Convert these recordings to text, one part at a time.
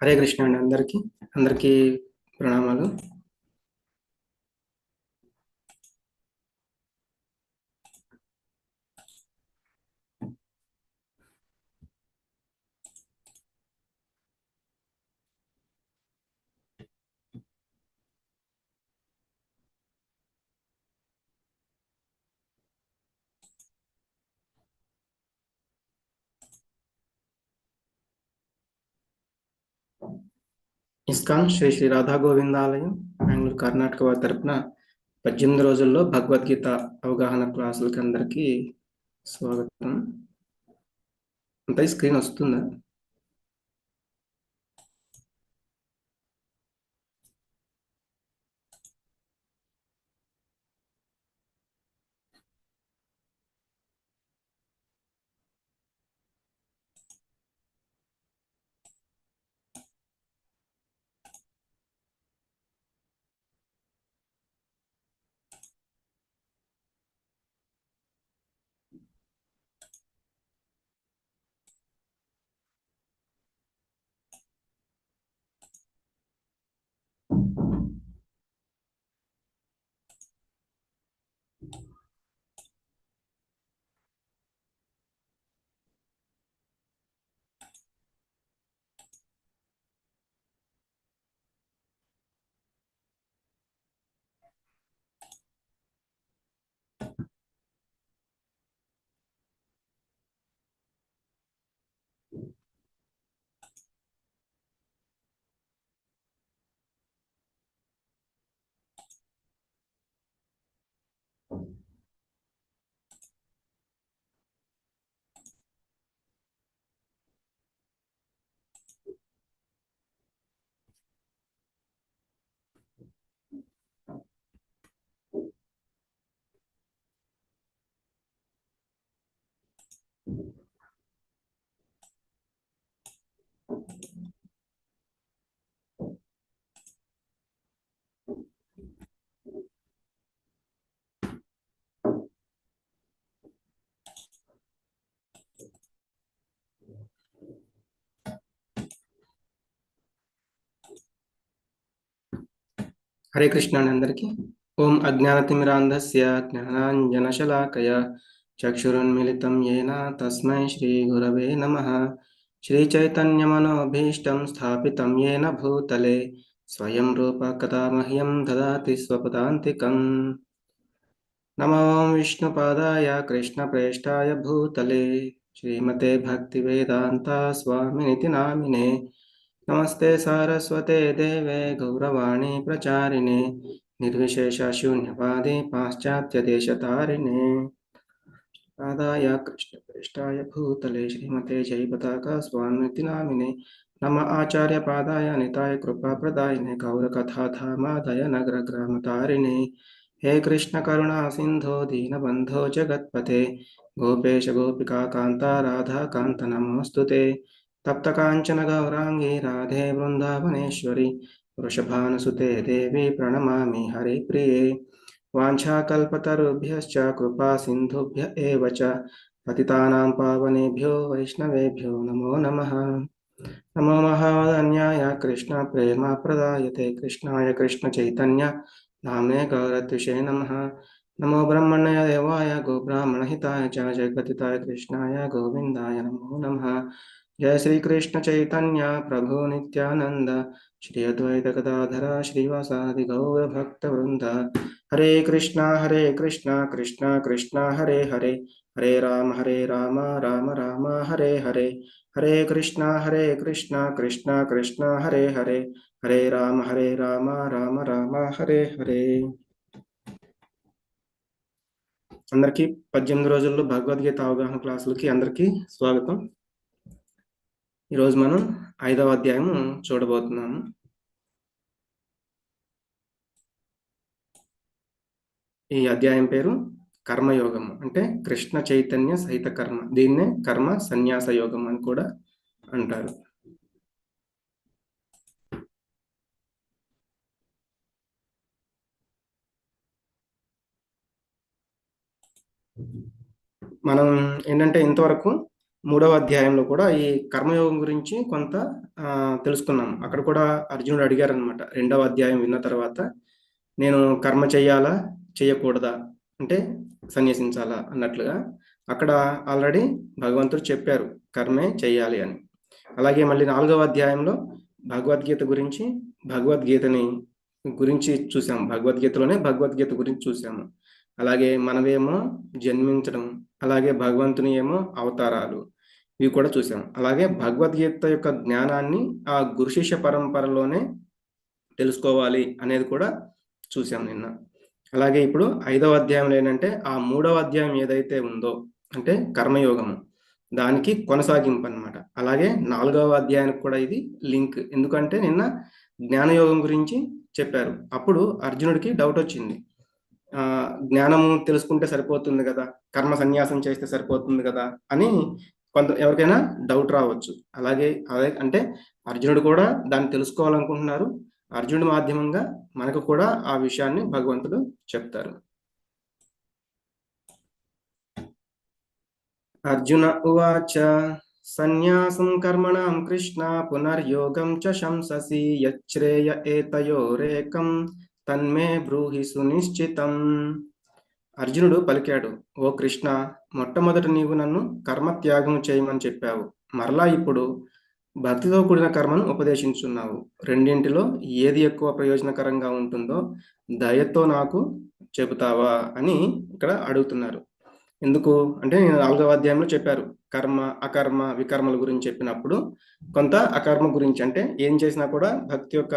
హరే కృష్ణ అండి అందరికీ ప్రణామాలు. ఇస్కాన్ శ్రీ శ్రీ రాధా గోవిందాలయం బెంగళూరు కర్ణాటక వారి తరపున 18 రోజుల్లో భగవద్గీత అవగాహన క్లాసులకి అందరికీ స్వాగతం. అంతా స్క్రీన్ వస్తుందా? హరే కృష్ణ అండి అందరికీ. ఓం అజ్ఞానతిమిరాంధస్య జ్ఞానాంజనశలాకయ చక్షురున్మిళితం యేన తస్మై శ్రీ గురవే నమః. శ్రీచైతన్యమనోభీష్టం స్థాపితం యేన భూతలే స్వయం రూప కదా మహ్యం దదాతి స్వపదాంతికం. నమో విష్ణుపాదాయ కృష్ణప్రేష్టాయ భూతలే శ్రీమతే భక్తివేదాంత స్వామినితి నామినే. నమస్తే సారస్వతే దేవే గౌరవాణి ప్రచారిణే నిర్విశేష శూన్యవాది పాశ్చాత్యదేశతారిణే. పాదాయ కృష్ణప్రేష్టాయ భూతలే శ్రీమతే జయపతాక స్వామినితి నామినే. నమ ఆచార్య పాదాయ నితాయ కృపాప్రదాయినే గౌరకథాధామాదయ నగర గ్రామతారిణే. हे कृष्ण करुणा सिंधो दीनबंधो जगत्पते गोपेश गोपिका कांता राधा कांत नमोस्तुते. तप्त कांचन गौरांगी राधे वृंदावनेश्वरी वृषभानुसुते देवी प्रणमामि हरिप्रिये. वाञ्छाकल्पतरुभ्यश्च कृपा सिन्धुभ्य एव च पतितानां पावनेभ्यो वैष्णवेभ्यो नमो नमः. नमो महावदन्याय कृष्ण प्रेम प्रदायते कृष्णाय कृष्ण चैतन्य नाम्ने गौरत्विषे नमः. नमो ब्रह्मण्य देवाय गोब्राह्मणहिताय च जगपतिताय कृष्णाय गोविन्दाय नमो नमः. जय श्री कृष्ण चैतन्य प्रभु नित्यानंद श्री अद्वैत गदाधर श्रीवासादि गौर भक्त वृंद. हरे कृष्णा कृष्णा कृष्णा हरे हरे हरे राम राम राम हरे हरे. हरे कृष्णा कृष्णा कृष्णा हरे हरे हरे राम राम राम हरे हरे. అందరికీ 18 రోజుల్లో భగవద్గీత అవగాహన క్లాసులకి అందరికీ స్వాగతం. ఈరోజు మనం 5వ అధ్యాయం చూడబోతున్నాము. ఈ అధ్యాయం పేరు కర్మయోగం, అంటే కృష్ణ చైతన్య సహిత కర్మ. దీన్నే కర్మ సన్యాస యోగం అని కూడా అంటారు. మనం ఏంటంటే ఇంతవరకు 3వ అధ్యాయంలో కూడా ఈ కర్మయోగం గురించి కొంత తెలుసుకున్నాం. అక్కడ కూడా అర్జునుడు అడిగారనమాట. 2వ అధ్యాయం విన్న తర్వాత నేను కర్మ చేయాలా? చేయకూడదా? అంటే సన్యసించాలా? అన్నట్లుగా అక్కడ ఆల్రెడీ భగవంతుడు చెప్పారు కర్మే చేయాలి అని. అలాగే మళ్ళీ 4వ అధ్యాయంలో భగవద్గీత గురించి చూసాం. భగవద్గీతలోనే భగవద్గీత గురించి చూసాము. అలాగే మనమేమో జన్మించడం, అలాగే భగవంతుని ఏమో అవతారాలు, ఇవి కూడా చూసాం. అలాగే భగవద్గీత యొక్క జ్ఞానాన్ని ఆ గురు శిష్య పరంపరలోనే తెలుసుకోవాలి అనేది కూడా చూసాం నిన్న. అలాగే ఇప్పుడు 5వ అధ్యాయంలో ఏంటంటే ఆ 3వ అధ్యాయం ఏదైతే ఉందో అంటే కర్మయోగము, దానికి కొనసాగింపు అనమాట. అలాగే 4వ అధ్యాయానికి కూడా ఇది లింక్. ఎందుకంటే నిన్న జ్ఞానయోగం గురించి చెప్పారు. అప్పుడు అర్జునుడికి డౌట్ వచ్చింది. జ్ఞానము తెలుసుకుంటే సరిపోతుంది కదా, కర్మ సన్యాసం చేస్తే సరిపోతుంది కదా అని ఎవరికైనా డౌట్ రావచ్చు. అలాగే అంటే అర్జునుడు కూడా దాన్ని తెలుసుకోవాలనుకుంటున్నారు. అర్జునుడి మాధ్యమంగా మనకు కూడా ఆ విషయాన్ని భగవంతుడు చెప్తారు. అర్జున ఉవాచ సన్యాసం కర్మణాం కృష్ణ పునర్యోగం చ శంససి యచ్ఛ్రేయ ఏతయోరేకం తన్మే బ్రూహి సునిశ్చితం. అర్జునుడు పలికాడు, ఓ కృష్ణ, మొట్టమొదట నీవు నన్ను కర్మ త్యాగం చేయమని చెప్పావు. మరలా ఇప్పుడు భక్తితో కూడిన కర్మను ఉపదేశించున్నావు. రెండింటిలో ఏది ఎక్కువ ప్రయోజనకరంగా ఉంటుందో దయతో నాకు చెబుతావా అని ఇక్కడ అడుగుతున్నారు. ఎందుకు అంటే నేను 4వ అధ్యాయంలో చెప్పారు కర్మ, అకర్మ, వికర్మల గురించి చెప్పినప్పుడు కొంత అకర్మ గురించి, అంటే ఏం చేసినా కూడా భక్తి యొక్క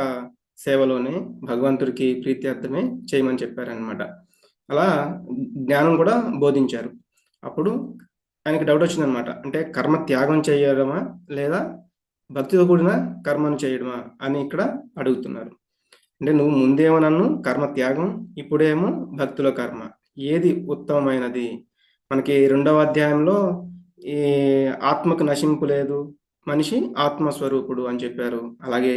సేవలోనే భగవంతుడికి ప్రీత్యర్థమే చేయమని చెప్పారనమాట. అలా జ్ఞానం కూడా బోధించారు. అప్పుడు ఆయనకి డౌట్ వచ్చిందనమాట. అంటే కర్మ త్యాగం చేయడమా లేదా భక్తితో కూడిన కర్మను చేయడమా అని ఇక్కడ అడుగుతున్నారు. అంటే నువ్వు ముందేమో నన్ను కర్మ త్యాగం, ఇప్పుడేమో భక్తిలో కర్మ, ఏది ఉత్తమమైనది? మనకి 2వ అధ్యాయంలో ఈ ఆత్మకు నశింపు లేదు, మనిషి ఆత్మస్వరూపుడు అని చెప్పారు. అలాగే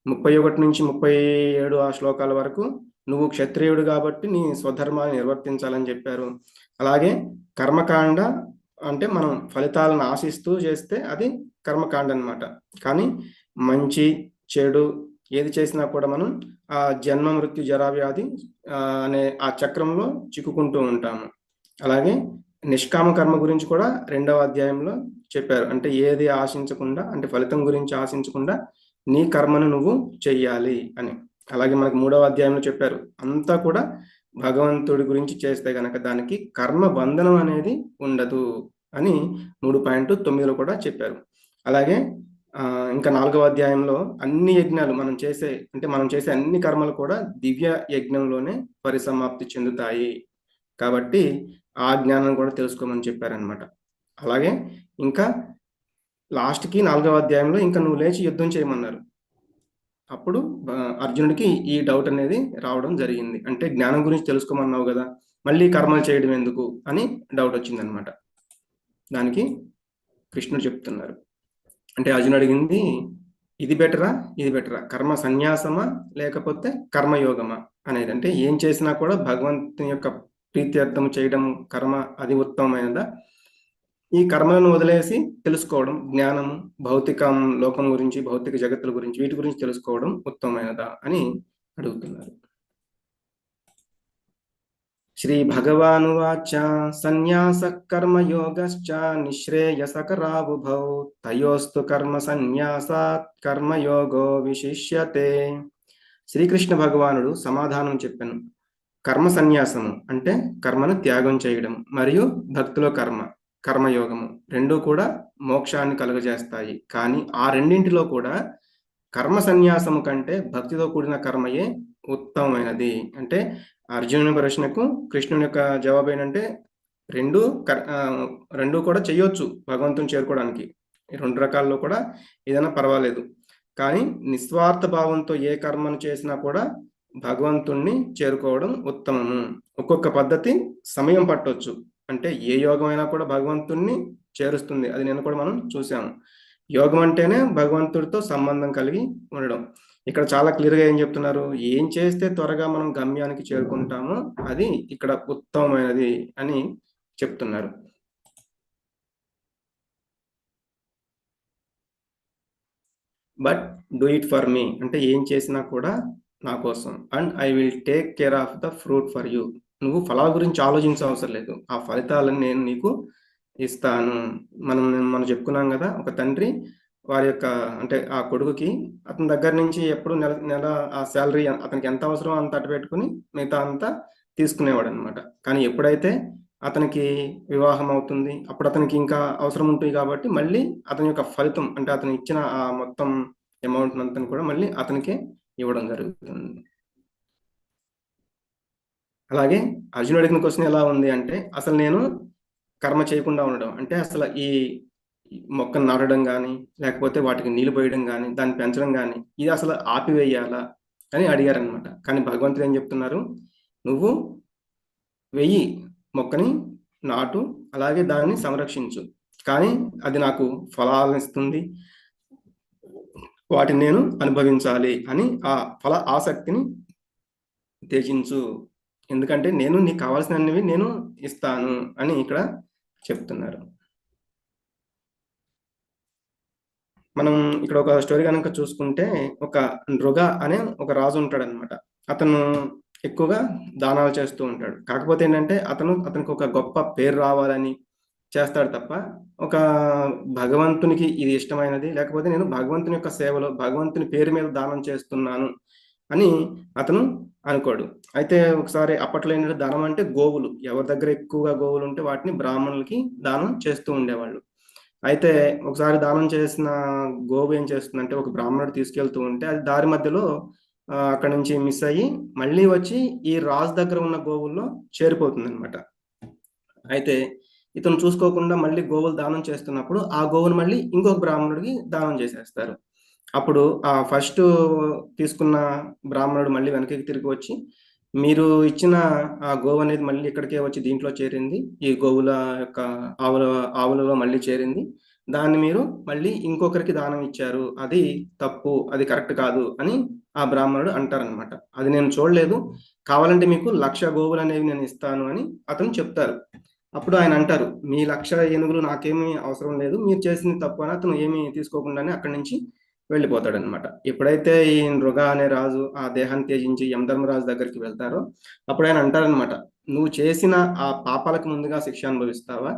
31 నుంచి 37 ఆ శ్లోకాల వరకు నువ్వు క్షత్రియుడు కాబట్టి నీ స్వధర్మాన్ని నిర్వర్తించాలని చెప్పారు. అలాగే కర్మకాండ అంటే మనం ఫలితాలను ఆశిస్తూ చేస్తే అది కర్మకాండ అనమాట. కానీ మంచి చెడు ఏది చేసినా కూడా మనం ఆ జన్మ మృత్యు జరా వ్యాధి అనే ఆ చక్రంలో చిక్కుకుంటూ ఉంటాము. అలాగే నిష్కామ కర్మ గురించి కూడా 2వ అధ్యాయంలో చెప్పారు. అంటే ఏది ఆశించకుండా, అంటే ఫలితం గురించి ఆశించకుండా నీ కర్మను నువ్వు చెయ్యాలి అని. అలాగే మనకు 3వ అధ్యాయంలో చెప్పారు, అంతా కూడా భగవంతుడి గురించి చేస్తే గనక దానికి కర్మ బంధనం అనేది ఉండదు అని 3.9లో కూడా చెప్పారు. అలాగే ఇంకా 4వ అధ్యాయంలో అన్ని యజ్ఞాలు మనం చేసే అన్ని కర్మలు కూడా దివ్య యజ్ఞంలోనే పరిసమాప్తి చెందుతాయి కాబట్టి ఆ జ్ఞానం కూడా తెలుసుకోమని చెప్పారనమాట. అలాగే ఇంకా లాస్ట్కి 4వ అధ్యాయంలో ఇంకా నువ్వు లేచి యుద్ధం చేయమన్నారు. అప్పుడు అర్జునుడికి ఈ డౌట్ అనేది రావడం జరిగింది. అంటే జ్ఞానం గురించి తెలుసుకోమన్నావు కదా, మళ్ళీ కర్మలు చేయడం ఎందుకు అని డౌట్ వచ్చిందనమాట. దానికి కృష్ణుడు చెప్తున్నారు. అంటే అర్జునుడు అడిగింది ఇది బెటరా, ఇది బెటరా, కర్మ సన్యాసమా లేకపోతే కర్మయోగమా అనేది. అంటే ఏం చేసినా కూడా భగవంతుని యొక్క ప్రీత్యర్థం చేయడం కర్మ అది ఉత్తమమైనదా, ఈ కర్మలను వదిలేసి తెలుసుకోవడం, జ్ఞానం, భౌతికం లోకం గురించి, భౌతిక జగత్తుల గురించి, వీటి గురించి తెలుసుకోవడం ఉత్తమమైనదా అని అడుగుతున్నారు. శ్రీ భగవానువాచ సన్యాస కర్మయోగశ్చ నిశ్రేయసకరావుభౌ తయోస్తు కర్మ సన్యాసాత్ కర్మయోగో విశిష్యతే. శ్రీకృష్ణ భగవానుడు సమాధానం చెప్పాను. కర్మ సన్యాసము అంటే కర్మను త్యాగం చేయడం, మరియు భక్తిలో కర్మయోగము రెండూ కూడా మోక్షాన్ని కలుగజేస్తాయి. కానీ ఆ రెండింటిలో కూడా కర్మ సన్యాసము కంటే భక్తితో కూడిన కర్మయే ఉత్తమమైనది. అంటే అర్జునుని ప్రశ్నకు కృష్ణుని యొక్క జవాబు ఏంటంటే రెండు కూడా చేయొచ్చు భగవంతుని చేరుకోవడానికి. ఈ 2 రకాల్లో కూడా ఏదైనా పర్వాలేదు. కానీ నిస్వార్థ భావంతో ఏ కర్మను చేసినా కూడా భగవంతుణ్ణి చేరుకోవడం ఉత్తమము. ఒక్కొక్క పద్ధతి సమయం పట్టొచ్చు. అంటే ఏ యోగం అయినా కూడా భగవంతుణ్ణి చేరుస్తుంది. అది నేను కూడా మనం చూసాము. యోగం అంటేనే భగవంతుడితో సంబంధం కలిగి ఉండడం. ఇక్కడ చాలా క్లియర్గా ఏం చెప్తున్నారు, ఏం చేస్తే త్వరగా మనం గమ్యానికి చేరుకుంటామో అది ఇక్కడ ఉత్తమమైనది అని చెప్తున్నారు. But do it for me, అంటే ఏం చేసినా కూడా నా కోసం. And I will take care of the fruit for you. నువ్వు ఫలాల గురించి ఆలోచించే అవసరం లేదు, ఆ ఫలితాలను నేను నీకు ఇస్తాను. మనం మనం చెప్పుకున్నాం కదా, ఒక తండ్రి వారి యొక్క అంటే ఆ కొడుకుకి అతని దగ్గర నుంచి ఎప్పుడు నెల నెల ఆ శాలరీ అతనికి ఎంత అవసరమో అంత అటు పెట్టుకుని మిగతా అంతా తీసుకునేవాడు అనమాట. కానీ ఎప్పుడైతే అతనికి వివాహం అవుతుంది, అప్పుడు అతనికి ఇంకా అవసరం ఉంటుంది కాబట్టి మళ్ళీ అతని యొక్క ఫలితం అంటే అతను ఇచ్చిన ఆ మొత్తం అమౌంట్ అంతా కూడా మళ్ళీ అతనికే ఇవ్వడం జరుగుతుంది. అలాగే అర్జునుడు అడిగిన క్వశ్చన్ ఎలా ఉంది అంటే, అసలు నేను కర్మ చేయకుండా ఉండడం అంటే అసలు ఈ మొక్కను నాటడం కానీ, లేకపోతే వాటికి నీళ్లు పోయడం కానీ, దాన్ని పెంచడం కానీ, ఇది అసలు ఆపివేయాలా అని అడిగారనమాట. కానీ భగవంతుడు ఏం చెప్తున్నారు, నువ్వు వెయ్యి మొక్కని నాటు, అలాగే దాన్ని సంరక్షించు, కానీ అది నాకు ఫలాలను ఇస్తుంది, వాటిని నేను అనుభవించాలి అని ఆ ఫల ఆసక్తిని త్యజించు. ఎందుకంటే నేను నీకు కావాల్సినవి నేను ఇస్తాను అని ఇక్కడ చెప్తున్నారు. మనం ఇక్కడ ఒక స్టోరీ కనుక చూసుకుంటే, ఒక నృగ అనే ఒక రాజు ఉంటాడనమాట. అతను ఎక్కువగా దానాలు చేస్తూ ఉంటాడు. కాకపోతే ఏంటంటే అతనికి ఒక గొప్ప పేరు రావాలని చేస్తాడు తప్ప, ఒక భగవంతునికి ఇది ఇష్టమైనది, లేకపోతే నేను భగవంతుని యొక్క సేవలో భగవంతుని పేరు మీద దానం చేస్తున్నాను అని అతను అనుకోడు. అయితే ఒకసారి అప్పట్లో ఏంటంటే దానం అంటే గోవులు, ఎవరి దగ్గర ఎక్కువగా గోవులు ఉంటే వాటిని బ్రాహ్మణులకి దానం చేస్తూ ఉండేవాళ్ళు. అయితే ఒకసారి దానం చేసిన గోవు ఏం చేస్తుందంటే, ఒక బ్రాహ్మణుడు తీసుకెళ్తూ ఉంటే అది దారి మధ్యలో అక్కడి నుంచి మిస్ అయ్యి మళ్ళీ వచ్చి ఈ రాజు దగ్గర ఉన్న గోవుల్లో చేరిపోతుందనమాట. అయితే ఇతను చూసుకోకుండా మళ్ళీ గోవులు దానం చేస్తున్నప్పుడు ఆ గోవును మళ్ళీ ఇంకొక బ్రాహ్మణుడికి దానం చేసేస్తారు. అప్పుడు ఆ ఫస్ట్ తీసుకున్న బ్రాహ్మణుడు మళ్ళీ వెనక్కి తిరిగి వచ్చి, మీరు ఇచ్చిన ఆ గోవు అనేది మళ్ళీ ఇక్కడికే వచ్చి దీంట్లో చేరింది, ఈ గోవుల యొక్క ఆవుల ఆవులలో మళ్ళీ చేరింది, దాన్ని మీరు మళ్ళీ ఇంకొకరికి దానం ఇచ్చారు, అది తప్పు, అది కరెక్ట్ కాదు అని ఆ బ్రాహ్మణుడు అంటారనమాట. అది నేను చూడలేదు, కావాలంటే మీకు 1,00,000 గోవులు అనేవి నేను ఇస్తాను అని అతను చెప్తారు. అప్పుడు ఆయన అంటారు, మీ 1,00,000 ఏనుగులు నాకేమీ అవసరం లేదు, మీరు చేసింది తప్పు అని అతను ఏమీ తీసుకోకుండానే అక్కడి నుంచి వెళ్ళిపోతాడనమాట. ఎప్పుడైతే ఈ నృగ అనే రాజు ఆ దేహాన్ని త్యజించి యమధర్మరాజు దగ్గరికి వెళ్తారో అప్పుడు ఆయన అంటారనమాట, నువ్వు చేసిన ఆ పాపాలకు ముందుగా శిక్ష అనుభవిస్తావా,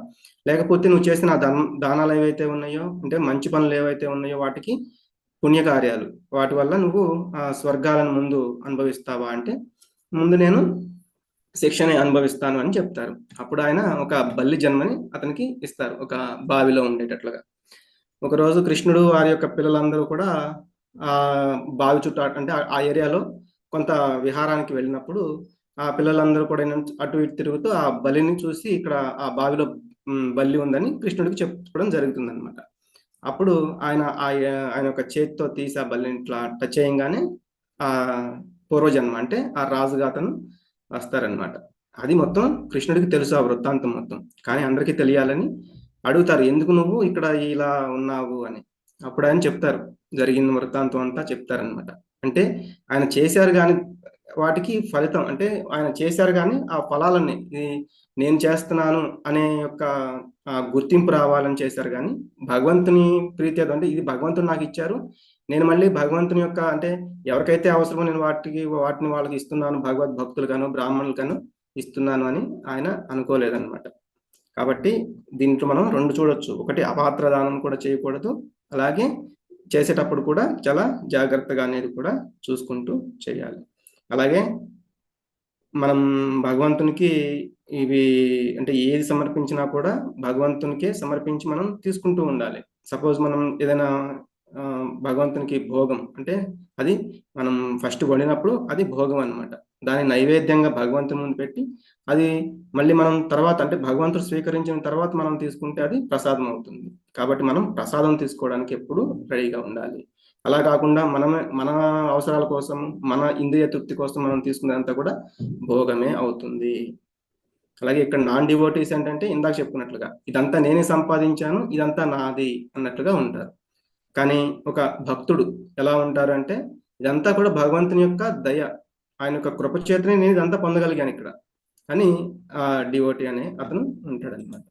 లేకపోతే నువ్వు చేసిన ఆ దానాలు ఏవైతే ఉన్నాయో అంటే మంచి పనులు ఏవైతే ఉన్నాయో వాటికి పుణ్యకార్యాలు, వాటి వల్ల నువ్వు ఆ స్వర్గాలను ముందు అనుభవిస్తావా అంటే, ముందు నేను శిక్షని అనుభవిస్తాను అని చెప్తారు. అప్పుడు ఆయన ఒక బల్లి జన్మని అతనికి ఇస్తారు, ఒక బావిలో ఉండేటట్లుగా. ఒకరోజు కృష్ణుడు వారి యొక్క పిల్లలందరూ కూడా ఆ బావి చుట్టూ అంటే ఆ ఏరియాలో కొంత విహారానికి వెళ్ళినప్పుడు ఆ పిల్లలందరూ కూడా ఏంటంటే అటు ఇటు తిరుగుతూ ఆ బలిని చూసి, ఇక్కడ ఆ బావిలో బల్లి ఉందని కృష్ణుడికి చెప్పడం జరుగుతుందన్నమాట. అప్పుడు ఆయన యొక్క చేతితో తీసి ఆ బల్లిని ఇట్లా టచ్ చేయంగానే ఆ పూర్వజన్మ అంటే ఆ రాజుగా అతను వస్తారనమాట. అది మొత్తం కృష్ణుడికి తెలుసు ఆ వృత్తాంతం మొత్తం. కానీ అందరికీ తెలియాలని అడుగుతారు, ఎందుకు నువ్వు ఇక్కడ ఇలా ఉన్నావు అని. అప్పుడు ఆయన చెప్తారు, జరిగిన వృత్తాంతం అంతా చెప్తారనమాట. అంటే ఆయన చేశారు గాని వాటికి ఫలితం అంటే ఆయన చేశారు గాని ఆ ఫలాలన్నీ నేను చేస్తున్నాను అనే యొక్క గుర్తింపు రావాలని చేశారు గాని, భగవంతుని ప్రీతి అంటే ఇది భగవంతుడు నాకు ఇచ్చారు, నేను మళ్ళీ భగవంతుని యొక్క అంటే ఎవరికైతే అవసరమో నేను వాటిని వాళ్ళకి ఇస్తున్నాను, భగవద్ భక్తులుగాను బ్రాహ్మణులగాను ఇస్తున్నాను అని ఆయన అనుకోలేదన్నమాట. కాబట్టి దీంట్లో మనం 2 చూడొచ్చు. ఒకటి అపాత్ర దానం కూడా చేయకూడదు, అలాగే చేసేటప్పుడు కూడా చాలా జాగ్రత్తగా అనేది కూడా చూసుకుంటూ చేయాలి. అలాగే మనం భగవంతునికి ఇవి అంటే ఏది సమర్పించినా కూడా భగవంతునికే సమర్పించి మనం తీసుకుంటూ ఉండాలి. సపోజ్ మనం ఏదైనా భగవంతునికి భోగం అంటే అది మనం ఫస్ట్ వండినప్పుడు అది భోగం అన్నమాట. దాన్ని నైవేద్యంగా భగవంతుని ముందు పెట్టి అది మళ్ళీ మనం తర్వాత అంటే భగవంతుడు స్వీకరించిన తర్వాత మనం తీసుకుంటే అది ప్రసాదం అవుతుంది. కాబట్టి మనం ప్రసాదం తీసుకోవడానికి ఎప్పుడు రెడీగా ఉండాలి. అలా కాకుండా మన అవసరాల కోసం, మన ఇంద్రియ తృప్తి కోసం మనం తీసుకునేదంతా కూడా భోగమే అవుతుంది. అలాగే ఇక్కడ నాన్ డివోటీస్ ఏంటంటే ఇందాక చెప్పుకున్నట్లుగా ఇదంతా నేనే సంపాదించాను, ఇదంతా నాది అన్నట్లుగా ఉంటారు. కానీ ఒక భక్తుడు ఎలా ఉంటారు అంటే, ఇదంతా కూడా భగవంతుని యొక్క దయ, ఆయన యొక్క కృప చేతనే నేను ఇదంతా పొందగలిగాను ఇక్కడ అని డివోటీ అనే అతను ఉంటాడన్నమాట.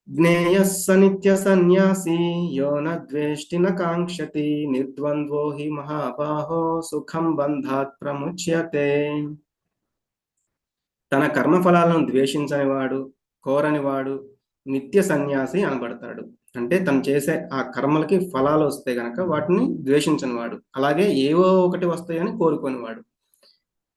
జ్ఞేయः స నిత్య సన్యాసి యో న ద్వేష్టి న కాంక్షతి నిర్ద్వంద్వో హి మహాబాహో సుఖం బంధాత్ ప్రముచ్యతే. తన కర్మఫలాలను ద్వేషించని వాడు, కోరని వాడు నిత్య సన్యాసి అనబడతాడు. అంటే తను చేసే ఆ కర్మలకి ఫలాలు వస్తే గనక వాటిని ద్వేషించని వాడు, అలాగే ఏవో ఒకటి వస్తాయని కోరుకోనివాడు,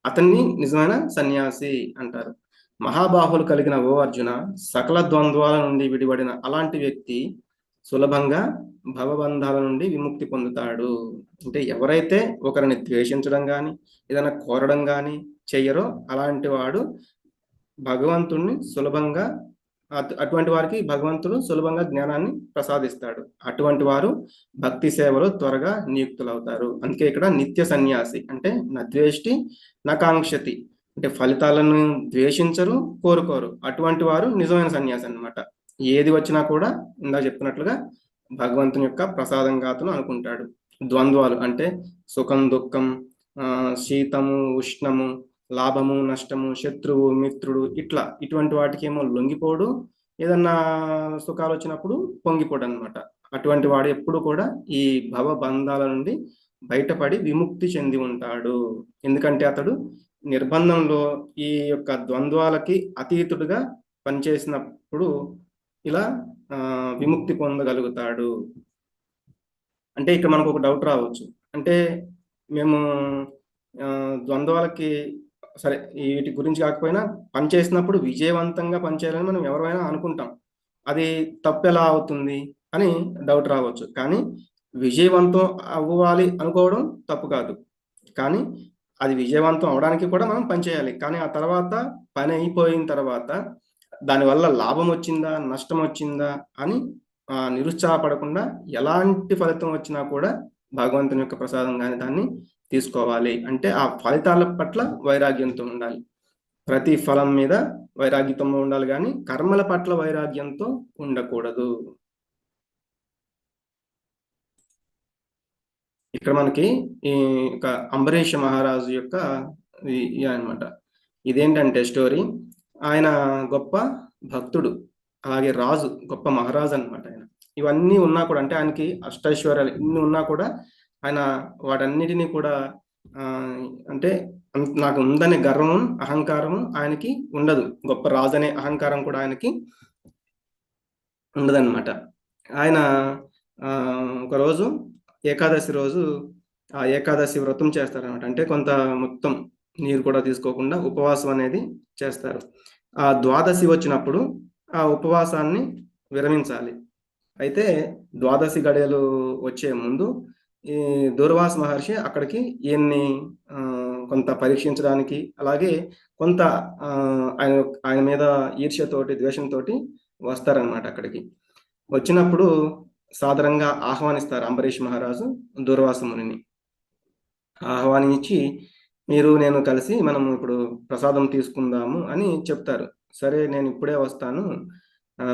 అతన్ని నిజమైన సన్యాసి అంటారు. మహాబాహులు కలిగిన ఓ అర్జున, సకల ద్వంద్వాల నుండి విడిపడిన అలాంటి వ్యక్తి సులభంగా భవబంధాల నుండి విముక్తి పొందుతాడు. అంటే ఎవరైతే ఒకరిని ద్వేషించడం కానీ ఏదైనా కోరడం కానీ చెయ్యరో అలాంటి వాడు భగవంతుణ్ణి సులభంగా అటువంటి వారికి భగవంతుడు సులభంగా జ్ఞానాన్ని ప్రసాదిస్తాడు. అటువంటి వారు భక్తి సేవలో త్వరగా నియుక్తులవుతారు. అందుకే ఇక్కడ నిత్య సన్యాసి అంటే నద్వేష్టి నకాంక్షతి, అంటే ఫలితాలను ద్వేషించరు, కోరుకోరు. అటువంటి వారు నిజమైన సన్యాసి అన్నమాట. ఏది వచ్చినా కూడా ఇందాక చెప్పినట్లుగా భగవంతుని యొక్క ప్రసాదంగా అతను అనుకుంటాడు. ద్వంద్వాలు అంటే సుఖం దుఃఖం, శీతము ఉష్ణము, లాభము నష్టము, శత్రువు మిత్రుడు, ఇటువంటి వాటికి ఏమో లొంగిపోడు, ఏదన్నా సుఖాలు వచ్చినప్పుడు పొంగిపోడు అనమాట. అటువంటి వాడు ఎప్పుడు కూడా ఈ భవ బంధాల నుండి బయటపడి విముక్తి చెంది ఉంటాడు. ఎందుకంటే అతడు నిర్బంధంలో ఈ యొక్క ద్వంద్వాలకి అతీతుడుగా పనిచేసినప్పుడు ఇలా విముక్తి పొందగలుగుతాడు. అంటే ఇక్కడ మనకు ఒక డౌట్ రావచ్చు. అంటే మేము ద్వంద్వాలకి సరే వీటి గురించి కాకపోయినా పనిచేసినప్పుడు విజయవంతంగా పనిచేయాలని మనం ఎవరైనా అనుకుంటాం. అది తప్పు ఎలా అవుతుంది అని డౌట్ రావచ్చు. కానీ విజయవంతం అవ్వాలి అనుకోవడం తప్పు కాదు. కానీ అది విజయవంతం అవడానికి కూడా మనం పనిచేయాలి. కానీ ఆ తర్వాత పని అయిపోయిన తర్వాత దానివల్ల లాభం వచ్చిందా నష్టం వచ్చిందా అని నిరుత్సాహపడకుండా ఎలాంటి ఫలితం వచ్చినా కూడా భగవంతుని యొక్క ప్రసాదం కానీ దాన్ని తీసుకోవాలి. అంటే ఆ ఫలితాల పట్ల వైరాగ్యంతో ఉండాలి. ప్రతి ఫలం మీద వైరాగ్యంతో ఉండాలి, కానీ కర్మల పట్ల వైరాగ్యంతో ఉండకూడదు. ఇక్కడ మనకి ఈ అంబరీష మహారాజు యొక్క అన్నమాట. ఇదేంటంటే స్టోరీ, ఆయన గొప్ప భక్తుడు, అలాగే రాజు, గొప్ప మహారాజు అనమాట ఆయన. ఇవన్నీ ఉన్నా కూడా, అంటే ఆయనకి అష్టైశ్వర్యాలు ఇన్ని ఉన్నా కూడా ఆయన వాటన్నిటినీ కూడా అంటే నాకు ఉందనే గర్వము అహంకారము ఆయనకి ఉండదు. గొప్ప రాజు అనే అహంకారం కూడా ఆయనకి ఉండదన్నమాట. ఆయన ఒకరోజు ఏకాదశి రోజు ఆ ఏకాదశి వ్రతం చేస్తారనమాట. అంటే కొంత మొత్తం నీరు కూడా తీసుకోకుండా ఉపవాసం అనేది చేస్తారు. ఆ ద్వాదశి వచ్చినప్పుడు ఆ ఉపవాసాన్ని విరమించాలి. అయితే ద్వాదశి గడియలు వచ్చే ముందు ఈ దూర్వాస మహర్షి అక్కడికి ఈయన్ని కొంత పరీక్షించడానికి, అలాగే కొంత ఆయన మీద ఈర్ష్యతోటి ద్వేషంతోటి వస్తారనమాట. అక్కడికి వచ్చినప్పుడు సాధారణంగా ఆహ్వానిస్తారు అంబరీష్ మహారాజు దూర్వాస మునిని. ఆహ్వానించి మీరు నేను కలిసి మనం ఇప్పుడు ప్రసాదం తీసుకుందాము అని చెప్తారు. సరే నేను ఇప్పుడే వస్తాను,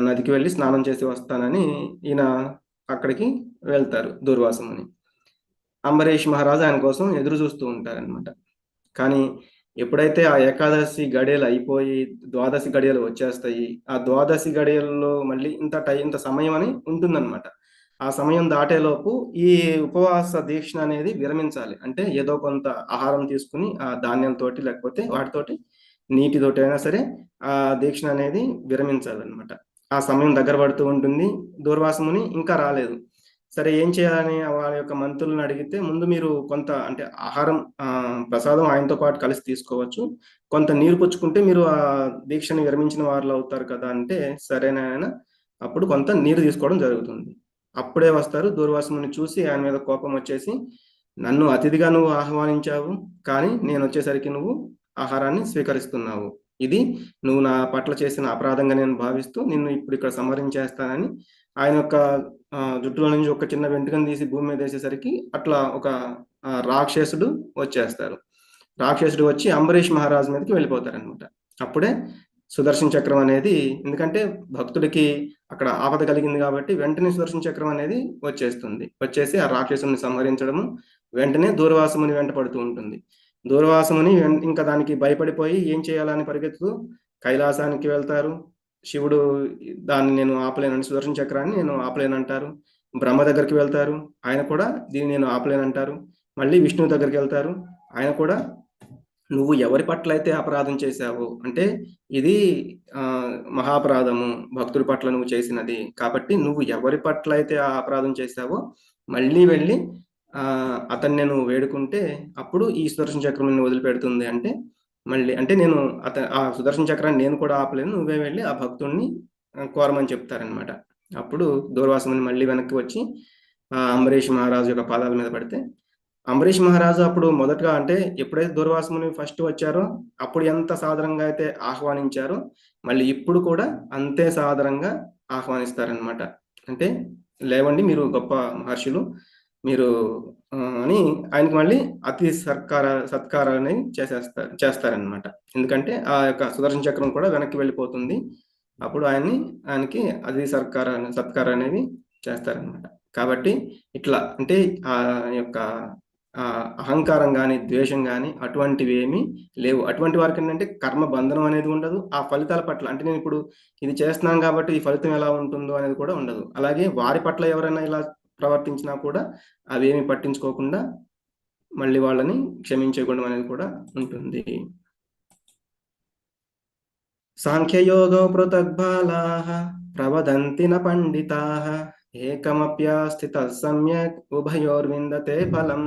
నదికి వెళ్ళి స్నానం చేసి వస్తానని ఈయన అక్కడికి వెళ్తారు దూర్వాస ముని. అంబరీష్ మహారాజు ఆయన కోసం ఎదురు చూస్తూ ఉంటారనమాట. కానీ ఎప్పుడైతే ఆ ఏకాదశి గడియలు అయిపోయి ద్వాదశి గడియలు వచ్చేస్తాయి, ఆ ద్వాదశి గడియల్లో మళ్ళీ ఇంత సమయం అని ఉంటుందన్నమాట. ఆ సమయం దాటేలోపు ఈ ఉపవాస దీక్ష అనేది విరమించాలి. అంటే ఏదో కొంత ఆహారం తీసుకుని ఆ ధాన్యంతోటి లేకపోతే వాటితోటి నీటితోటి అయినా సరే ఆ దీక్ష అనేది విరమించాలన్నమాట. ఆ సమయం దగ్గర పడుతూ ఉంటుంది. దూర్వాసముని ఇంకా రాలేదు. సరే ఏం చేయాలని వాళ్ళ యొక్క మంత్రులను అడిగితే, ముందు మీరు కొంత అంటే ఆహారం ప్రసాదం ఆయనతో పాటు కలిసి తీసుకోవచ్చు, కొంత నీరు పుచ్చుకుంటే మీరు ఆ దీక్షని విరమించిన వారు అవుతారు కదా అంటే, సరేనా అప్పుడు కొంత నీరు తీసుకోవడం జరుగుతుంది. అప్పుడే వస్తారు. దూర్వాసముని చూసి ఆయన మీద కోపం వచ్చేసి, నన్ను అతిథిగా నువ్వు ఆహ్వానించావు, కానీ నేను వచ్చేసరికి నువ్వు ఆహారాన్ని స్వీకరిస్తున్నావు. ఇది నువ్వు నా పట్ల చేసిన అపరాధంగా నేను భావిస్తూ నిన్ను ఇప్పుడు ఇక్కడ సంహరించేస్తానని ఆయన యొక్క జుట్టులో నుంచి ఒక చిన్న వెంట్రుకను తీసి భూమి మీద వేసేసరికి అట్లా ఒక రాక్షసుడు వచ్చేస్తారు. రాక్షసుడు వచ్చి అంబరీష్ మహారాజు మీదకి వెళ్ళిపోతారనమాట. అప్పుడే సుదర్శన చక్రం అనేది, ఎందుకంటే భక్తుడికి అక్కడ ఆపద కలిగింది కాబట్టి వెంటనే సుదర్శన చక్రం అనేది వచ్చేసి ఆ రాక్షసుని సంహరించడము, వెంటనే దూర్వాసముని వెంట పడుతూ ఉంటుంది. దూర్వాసముని ఇంకా దానికి భయపడిపోయి ఏం చేయాలని పరిగెత్తుతూ కైలాసానికి వెళ్తారు. శివుడు దాన్ని నేను ఆపలేనని, సుదర్శన చక్రాన్ని నేను ఆపలేనంటారు. బ్రహ్మ దగ్గరికి వెళ్తారు, ఆయన కూడా దీన్ని నేను ఆపలేనంటారు. మళ్ళీ విష్ణువు దగ్గరికి వెళ్తారు, ఆయన కూడా నువ్వు ఎవరి పట్ల అయితే అపరాధం చేశావో, అంటే ఇది ఆ, మహాపరాధము, భక్తుడి పట్ల నువ్వు చేసినది కాబట్టి నువ్వు ఎవరి పట్ల అయితే ఆ అపరాధం చేశావో మళ్ళీ వెళ్ళి ఆ అతన్ని నేను వేడుకుంటే అప్పుడు ఈ సుదర్శన చక్రం నిన్ను వదిలిపెడుతుంది అంటే, మళ్ళీ అంటే నేను ఆ సుదర్శన చక్రాన్ని నేను కూడా ఆపలేను, నువ్వే వెళ్ళి ఆ భక్తుడిని కోరమని చెప్తారనమాట. అప్పుడు దూర్వాసుని మళ్ళీ వెనక్కి వచ్చి ఆ అంబరీష్ మహారాజు యొక్క పాదాల మీద పడితే, అంబరీష్ మహారాజు అప్పుడు మొదటగా అంటే ఎప్పుడైతే దూర్వాసుని ఫస్ట్ వచ్చారో అప్పుడు ఎంత సాదరంగా అయితే ఆహ్వానించారో మళ్ళీ ఇప్పుడు కూడా అంతే సాదరంగా ఆహ్వానిస్తారనమాట. అంటే లేవండి మీరు గొప్ప మహర్షులు మీరు అని ఆయనకి మళ్ళీ అతి సత్కారాన్ని చేస్తారనమాట. ఎందుకంటే ఆ యొక్క సుదర్శన చక్రం కూడా వెనక్కి వెళ్ళిపోతుంది, అప్పుడు ఆయనకి అతి సత్కారం అనేవి చేస్తారనమాట. కాబట్టి ఇట్లా అంటే ఆ యొక్క అహంకారం కానీ ద్వేషం కానీ అటువంటివి ఏమీ లేవు. అటువంటి వారికి ఏంటంటే కర్మ బంధనం అనేది ఉండదు. ఆ ఫలితాల పట్ల అంటే నేను ఇప్పుడు ఇది చేస్తున్నాను కాబట్టి ఈ ఫలితం ఎలా ఉంటుందో అనేది కూడా ఉండదు. అలాగే వారి పట్ల ఎవరైనా ఇలా ప్రవర్తించినా కూడా అవేమి పట్టించుకోకుండా మళ్ళీ వాళ్ళని క్షమించే గుణం అనేది కూడా ఉంటుంది. సాంఖ్యయోగో పృథగ్బాలాః ప్రవదంతి న పండితాః ఏకమప్యాస్థితః సమ్యక్ ఉభయోర్విందతే ఫలం.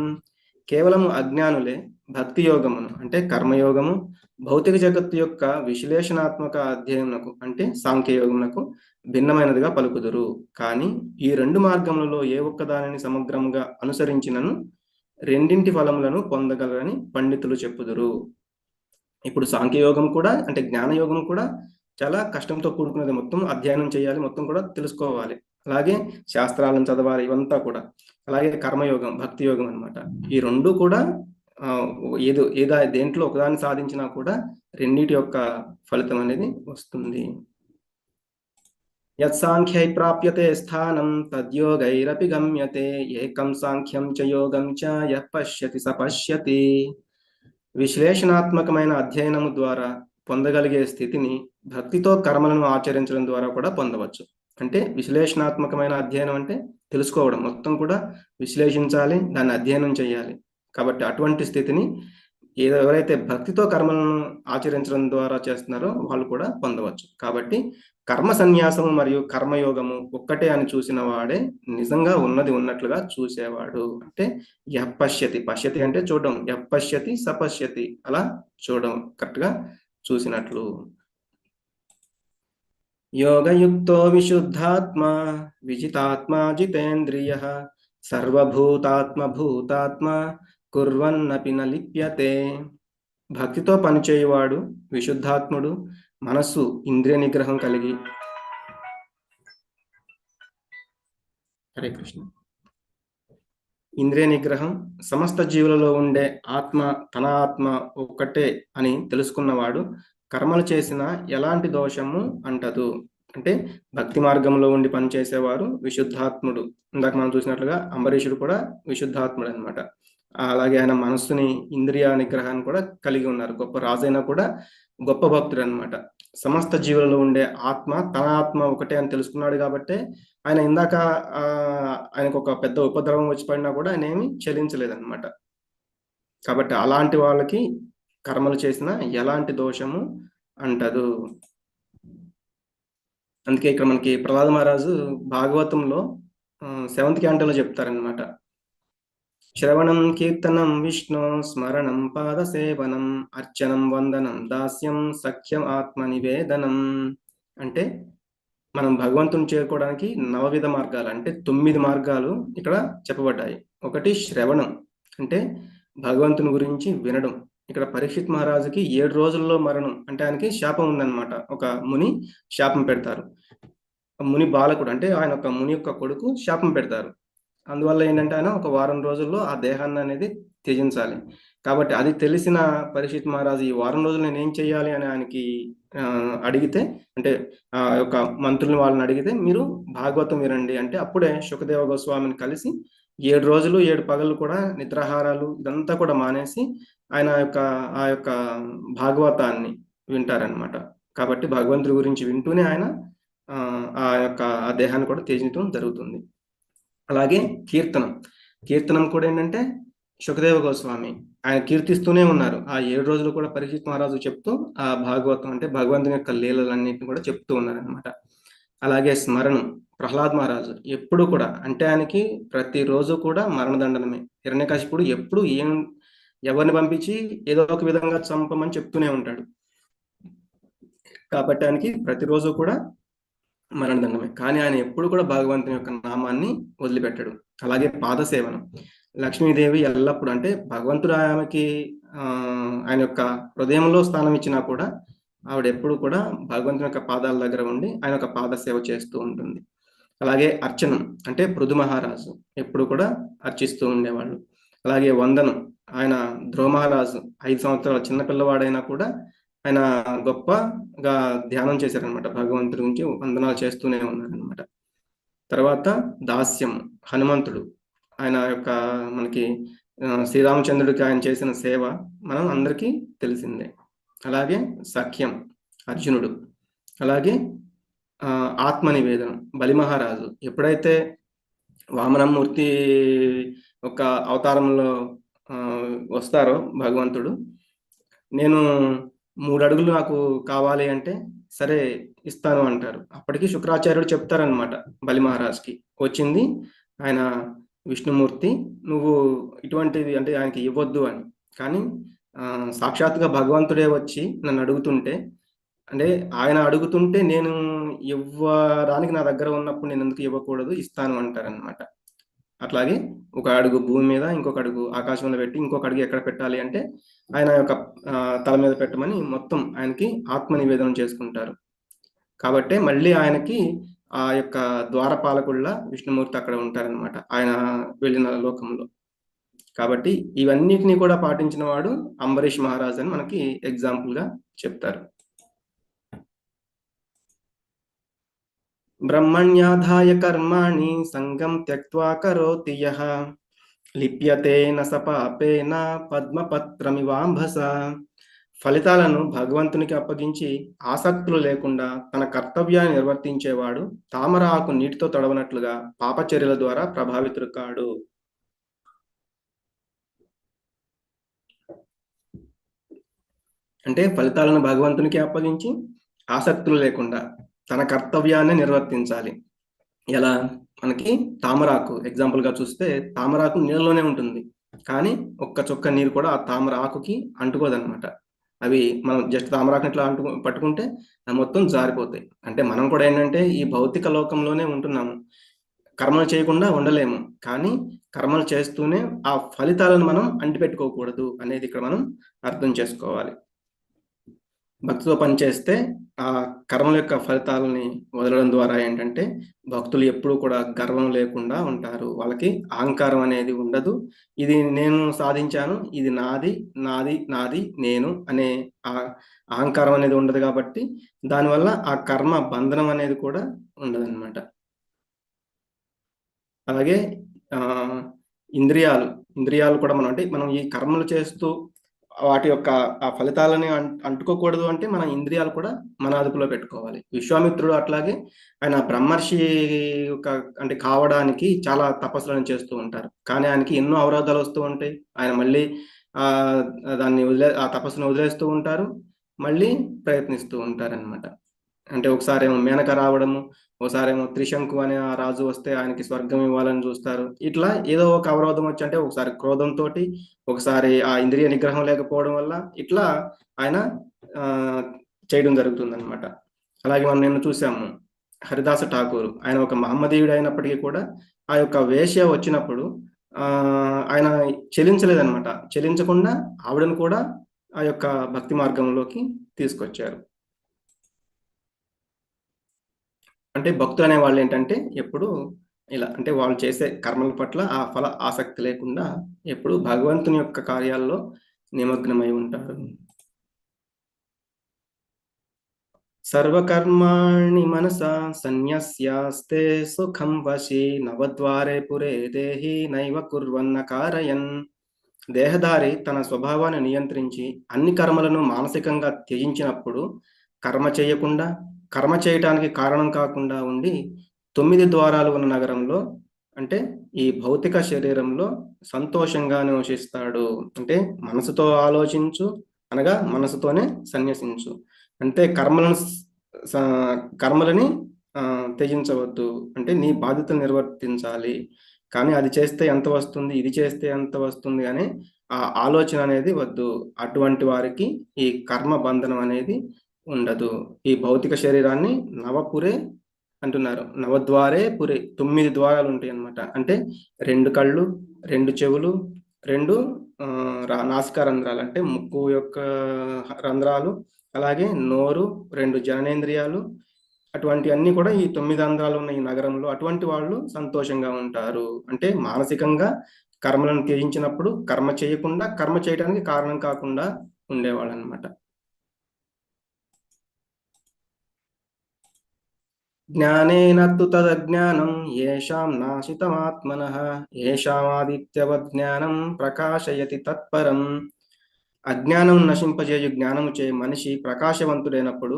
కేవలం అజ్ఞానులే భక్తి యోగమును అంటే కర్మయోగము, భౌతిక జగత్తు యొక్క విశ్లేషణాత్మక అధ్యయనకు అంటే సాంఖ్యయోగమునకు భిన్నమైనదిగా పలుకుదురు. కానీ ఈ రెండు మార్గములలో ఏ ఒక్కదానిని సమగ్రముగా అనుసరించినను రెండింటి ఫలములను పొందగలరని పండితులు చెప్పుదురు. ఇప్పుడు సాంఖ్యయోగం కూడా అంటే జ్ఞానయోగం కూడా చాలా కష్టంతో కూడుకున్నది, మొత్తం అధ్యయనం చేయాలి, మొత్తం కూడా తెలుసుకోవాలి, అలాగే శాస్త్రాలను చదవాలి, ఇవంతా కూడా. అలాగే కర్మయోగం, భక్తి యోగం అనమాట. ఈ రెండు కూడా దేంట్లో ఒకదాన్ని సాధించినా కూడా రెండింటి యొక్క ఫలితం అనేది వస్తుంది. యత్సాంఖ్యై ప్రాప్యతే స్థానం తద్యోగైరపి గమ్యతే ఏకం సాంఖ్యం చ యోగం చ యః పశ్యతి స పశ్యతి. విశ్లేషణాత్మకమైన అధ్యయనము ద్వారా పొందగలిగే స్థితిని భక్తితో కర్మలను ఆచరించడం ద్వారా కూడా పొందవచ్చు. అంటే విశ్లేషణాత్మకమైన అధ్యయనం అంటే తెలుసుకోవడం, మొత్తం కూడా విశ్లేషించాలి, దాన్ని అధ్యయనం చేయాలి. కాబట్టి అటువంటి స్థితిని ఎవరైతే భక్తితో కర్మలను ఆచరించడం ద్వారా చేస్తున్నారో వాళ్ళు కూడా పొందవచ్చు. కాబట్టి కర్మ సన్యాసము మరియు కర్మయోగము ఒక్కటే అని చూసిన వాడే నిజంగా ఉన్నది ఉన్నట్లుగా చూసేవాడు. అంటే పశ్యతి అంటే చూడడం, పశ్యతి సపశ్యతి, అలా చూడడం, కరెక్ట్ గా చూసినట్లు. యోగయుక్తో విశుద్ధాత్మ విజితాత్మ జితేంద్రియ సర్వభూతాత్మ భూతాత్మ కుర్వన్నపి న లిప్యతే. భక్తితో పనిచేయువాడు విశుద్ధాత్ముడు, మనస్సు ఇంద్రియ నిగ్రహం కలిగి. హరే కృష్ణ. ఇంద్రియ నిగ్రహం, సమస్త జీవులలో ఉండే ఆత్మ తన ఆత్మ ఒక్కటే అని తెలుసుకున్నవాడు కర్మలు చేసిన ఎలాంటి దోషము అంటదు. అంటే భక్తి మార్గంలో ఉండి పనిచేసేవారు విశుద్ధాత్ముడు. ఇందాక మనం చూసినట్లుగా అంబరీషుడు కూడా విశుద్ధాత్ముడు అనమాట. అలాగే ఆయన మనస్సుని ఇంద్రియ నిగ్రహాన్ని కూడా కలిగి ఉన్నారు. గొప్ప రాజైనా కూడా గొప్ప భక్తుడు అనమాట. సమస్త జీవులలో ఉండే ఆత్మ తన ఆత్మ ఒకటే అని తెలుసుకున్నాడు కాబట్టి ఆయన ఇందాక ఆయనకు ఒక పెద్ద ఉపద్రవం వచ్చి పడినా కూడా ఆయన ఏమి చెల్లించలేదన్నమాట. కాబట్టి అలాంటి వాళ్ళకి కర్మలు చేసిన ఎలాంటి దోషము అంటదు. అందుకే ఇక్కడ మనకి ప్రహ్లాద మహారాజు భాగవతంలో 7th క్యాంటోలో చెప్తారనమాట. శ్రవణం కీర్తనం విష్ణు స్మరణం పాద సేవనం అర్చనం వందనం దాస్యం సఖ్యం ఆత్మ నివేదనం. అంటే మనం భగవంతుని చేరుకోవడానికి 9 విధ మార్గాలు అంటే 9 మార్గాలు ఇక్కడ చెప్పబడ్డాయి. ఒకటి శ్రవణం అంటే భగవంతుని గురించి వినడం. ఇక్కడ పరీక్షిత్ మహారాజుకి 7 రోజుల్లో మరణం అంటే ఆయనకి శాపం ఉందన్నమాట. ఒక ముని శాపం పెడతారు. ముని బాలకుడు అంటే ఆయన ఒక ముని యొక్క కొడుకు శాపం పెడతారు. అందువల్ల ఏంటంటే ఆయన ఒక వారం రోజుల్లో ఆ దేహాన్ని అనేది త్యజించాలి. కాబట్టి అది తెలిసిన పరీక్షిత్ మహారాజు ఈ వారం రోజులు నేను ఏం చేయాలి అని ఆయనకి అడిగితే, అంటే ఆ యొక్క మంత్రులు వాళ్ళని అడిగితే మీరు భాగవతం వినండి అంటే అప్పుడే శుకదేవ గోస్వామిని కలిసి 7 రోజులు 7 పగలు కూడా నిద్రాహారాలు ఇదంతా కూడా మానేసి ఆయన ఆ యొక్క భాగవతాన్ని వింటారనమాట. కాబట్టి భగవంతుడి గురించి వింటూనే ఆయన ఆ యొక్క ఆ దేహాన్ని కూడా త్యజించడం జరుగుతుంది. అలాగే కీర్తనం. కీర్తనం కూడా ఏంటంటే సుఖదేవ గోస్వామి ఆయన కీర్తిస్తూనే ఉన్నారు. ఆ 7 రోజులు కూడా పరీక్షిత్ మహారాజు చెప్తూ ఆ భాగవతం అంటే భగవంతుని యొక్క లీలలన్నిటిని కూడా చెప్తూ ఉన్నారనమాట. అలాగే స్మరణం. ప్రహ్లాద్ మహారాజు ఎప్పుడు కూడా అంటే ఆయనకి ప్రతిరోజు కూడా మరణదండనమే. హిరణ్యకశిపుడు ఎప్పుడు ఎవరిని పంపించి ఏదో ఒక విధంగా చంపమని చెప్తూనే ఉంటాడు. కాబట్టి ఆయనకి ప్రతిరోజు కూడా మరణదండమే. కానీ ఆయన ఎప్పుడు కూడా భగవంతుని యొక్క నామాన్ని వదిలిపెట్టడు. అలాగే పాదసేవనం. లక్ష్మీదేవి ఎల్లప్పుడు అంటే భగవంతుడు ఆమెకి ఆయన యొక్క హృదయంలో స్థానం ఇచ్చినా కూడా ఆవిడ ఎప్పుడు కూడా భగవంతుని యొక్క పాదాల దగ్గర ఉండి ఆయన యొక్క పాద సేవ చేస్తూ ఉంటుంది. అలాగే అర్చనం అంటే పృథు మహారాజు ఎప్పుడు కూడా అర్చిస్తూ ఉండేవాళ్ళు. అలాగే వందనం. ఆయన ధ్రువ మహారాజు 5 సంవత్సరాల చిన్న పిల్లవాడైనా కూడా ఆయన గొప్పగా ధ్యానం చేశారనమాట. భగవంతుడి గురించి వందనాలు చేస్తూనే ఉన్నారనమాట. తర్వాత దాస్యం. హనుమంతుడు ఆయన యొక్క మనకి శ్రీరామచంద్రుడికి ఆయన చేసిన సేవ మనం అందరికీ తెలిసిందే. అలాగే సఖ్యం అర్జునుడు. అలాగే ఆత్మ నివేదనం బలి మహారాజు. ఎప్పుడైతే వామనమూర్తి ఒక అవతారంలో వస్తారో భగవంతుడు, నేను 3 అడుగులు నాకు కావాలి అంటే సరే ఇస్తాను అంటారు. అప్పటికి శుక్రాచార్యుడు చెప్తారనమాట బలి మహారాజ్కి, వచ్చింది ఆయన విష్ణుమూర్తి, నువ్వు ఇటువంటివి అంటే ఆయనకి ఇవ్వద్దు అని. కానీ సాక్షాత్తుగా భగవంతుడే వచ్చి నన్ను అడుగుతుంటే అంటే ఆయన అడుగుతుంటే నేను ఇవ్వడానికి నా దగ్గర ఉన్నప్పుడు నేను ఎందుకు ఇవ్వకూడదు, ఇస్తాను అంటారనమాట. అట్లాగే ఒక అడుగు భూమి మీద, ఇంకొక అడుగు ఆకాశంలో పెట్టి, ఇంకొక అడుగు ఎక్కడ పెట్టాలి అంటే ఆయన యొక్క తల మీద పెట్టమని మొత్తం ఆయనకి ఆత్మ నివేదనం చేసుకుంటారు. కాబట్టే మళ్ళీ ఆయనకి ఆ యొక్క ద్వారపాలకుళ్ళ విష్ణుమూర్తి అక్కడ ఉంటారనమాట ఆయన వెళ్ళిన లోకంలో. కాబట్టి ఇవన్నిటిని కూడా పాటించిన వాడు అంబరీష్ మహారాజ్ అని మనకి ఎగ్జాంపుల్ గా చెప్తారు. బ్రహ్మణ్యాధాయ కర్మాణి సంగం త్యక్త్వా కరోతి యః లిప్యతే న స పాపేన పద్మపత్రమివాంభస. ఫలితాలను భగవంతునికి అప్పగించి ఆసక్తులు లేకుండా తన కర్తవ్యాన్ని నిర్వర్తించేవాడు తామర ఆకు నీటితో తడవనట్లుగా పాపచర్యల ద్వారా ప్రభావితుడు కాడు. అంటే ఫలితాలను భగవంతునికి అప్పగించి ఆసక్తులు లేకుండా తన కర్తవ్యాన్ని నిర్వర్తించాలి. ఎలా? మనకి తామరాకు ఎగ్జాంపుల్ గా చూస్తే తామరాకు నీళ్ళలోనే ఉంటుంది, కానీ ఒక్క చుక్క నీరు కూడా ఆ తామర ఆకుకి అంటుకోదన్నమాట. అవి మనం జస్ట్ తామరాకుని ఇట్లా పట్టుకుంటే అవి మొత్తం జారిపోతాయి. అంటే మనం కూడా ఏంటంటే ఈ భౌతిక లోకంలోనే ఉంటున్నాము, కర్మలు చేయకుండా ఉండలేము. కానీ కర్మలు చేస్తూనే ఆ ఫలితాలను మనం అంటిపెట్టుకోకూడదు అనేది ఇక్కడ మనం అర్థం చేసుకోవాలి. భక్తితో పనిచేస్తే ఆ కర్మల యొక్క ఫలితాలని వదలడం ద్వారా ఏంటంటే భక్తులు ఎప్పుడూ కూడా గర్వం లేకుండా ఉంటారు. వాళ్ళకి అహంకారం అనేది ఉండదు. ఇది నేను సాధించాను, ఇది నాది నాది నాది నేను అనే ఆ అహంకారం అనేది ఉండదు. కాబట్టి దానివల్ల ఆ కర్మ బంధనం అనేది కూడా ఉండదన్నమాట. అలాగే ఇంద్రియాలు కూడా మనం ఈ కర్మలు చేస్తూ వాటి యొక్క ఆ ఫలితాలని అంటుకోకూడదు అంటే మన ఇంద్రియాలు కూడా మన అదుపులో పెట్టుకోవాలి. విశ్వామిత్రుడు అట్లాగే ఆయన బ్రహ్మర్షి అంటే కావడానికి చాలా తపస్సులను చేస్తూ ఉంటారు. కానీ ఆయనకి ఎన్నో అవరోధాలు వస్తూ ఉంటాయి. ఆయన మళ్ళీ దాన్ని ఆ తపస్సును వదిలేస్తూ ఉంటారు, మళ్ళీ ప్రయత్నిస్తూ ఉంటారనమాట. అంటే ఒకసారేమో మేనక రావడము, ఒకసారేమో త్రిశంకు అనే ఆ రాజు వస్తే ఆయనకి స్వర్గం ఇవ్వాలని చూస్తారు. ఇట్లా ఏదో ఒక అవరోధం వచ్చి అంటే ఒకసారి క్రోధంతో, ఒకసారి ఆ ఇంద్రియ నిగ్రహం లేకపోవడం వల్ల ఇట్లా ఆయన చేయడం జరుగుతుందన్నమాట. అలాగే మనం నిన్న చూసాము హరిదాస ఠాకూర్, ఆయన ఒక మహమ్మదీయుడు అయినప్పటికీ కూడా ఆ యొక్క వేశ్య వచ్చినప్పుడు ఆయన చెలించలేదన్నమాట. చెలించకుండా ఆవిడను కూడా ఆ యొక్క భక్తి మార్గంలోకి తీసుకొచ్చారు. అంటే భక్తులు అనే వాళ్ళు ఏంటంటే ఎప్పుడు ఇలా అంటే వాళ్ళు చేసే కర్మల పట్ల ఆ ఫల ఆసక్తి లేకుండా ఎప్పుడు భగవంతుని యొక్క కార్యాల్లో నిమగ్నమై ఉంటారు. సర్వకర్మాణి మనసా సన్యస్యాస్తే సుఖం వశి నవద్వారే పురే దేహి నైవ కుర్వన్న కారయన్. దేహదారి తన స్వభావాన్ని నియంత్రించి అన్ని కర్మలను మానసికంగా త్యజించినప్పుడు కర్మ చేయకుండా, కర్మ చేయటానికి కారణం కాకుండా ఉండి 9 ద్వారాలు ఉన్న నగరంలో, అంటే ఈ భౌతిక శరీరంలో సంతోషంగా నివసిస్తాడు. అంటే మనసుతో ఆలోచించు అనగా మనసుతోనే సన్యసించు. అంటే కర్మలని త్యజించవద్దు. అంటే నీ బాధ్యతలు నిర్వర్తించాలి. కానీ అది చేస్తే ఎంత వస్తుంది, ఇది చేస్తే ఎంత వస్తుంది అనే ఆ ఆలోచన అనేది వద్దు. అటువంటి వారికి ఈ కర్మ బంధనం అనేది ఉండదు. ఈ భౌతిక శరీరాన్ని నవపురే అంటున్నారు. నవద్వారే పురే, 9 ద్వారాలు ఉంటాయి అన్నమాట. అంటే 2 కళ్ళు, 2 చెవులు, 2 నాసికా రంధ్రాలు అంటే ముక్కు యొక్క రంధ్రాలు, అలాగే నోరు, 2 జననేంద్రియాలు, అటువంటి అన్ని కూడా ఈ 9 రంధ్రాలు ఉన్న ఈ నగరంలో అటువంటి వాళ్ళు సంతోషంగా ఉంటారు. అంటే మానసికంగా కర్మలను త్యజించినప్పుడు కర్మ చేయకుండా, కర్మ చేయడానికి కారణం కాకుండా ఉండేవాళ్ళు అనమాట. జ్ఞానేన తు తదజ్ఞానం ఏషాం నాశితమాత్మనః ఏషామాదిత్యవద్ జ్ఞానం ప్రకాశయతి తత్పరం. అజ్ఞానం నశింపజేయు జ్ఞానముచే మనిషి ప్రకాశవంతుడైనప్పుడు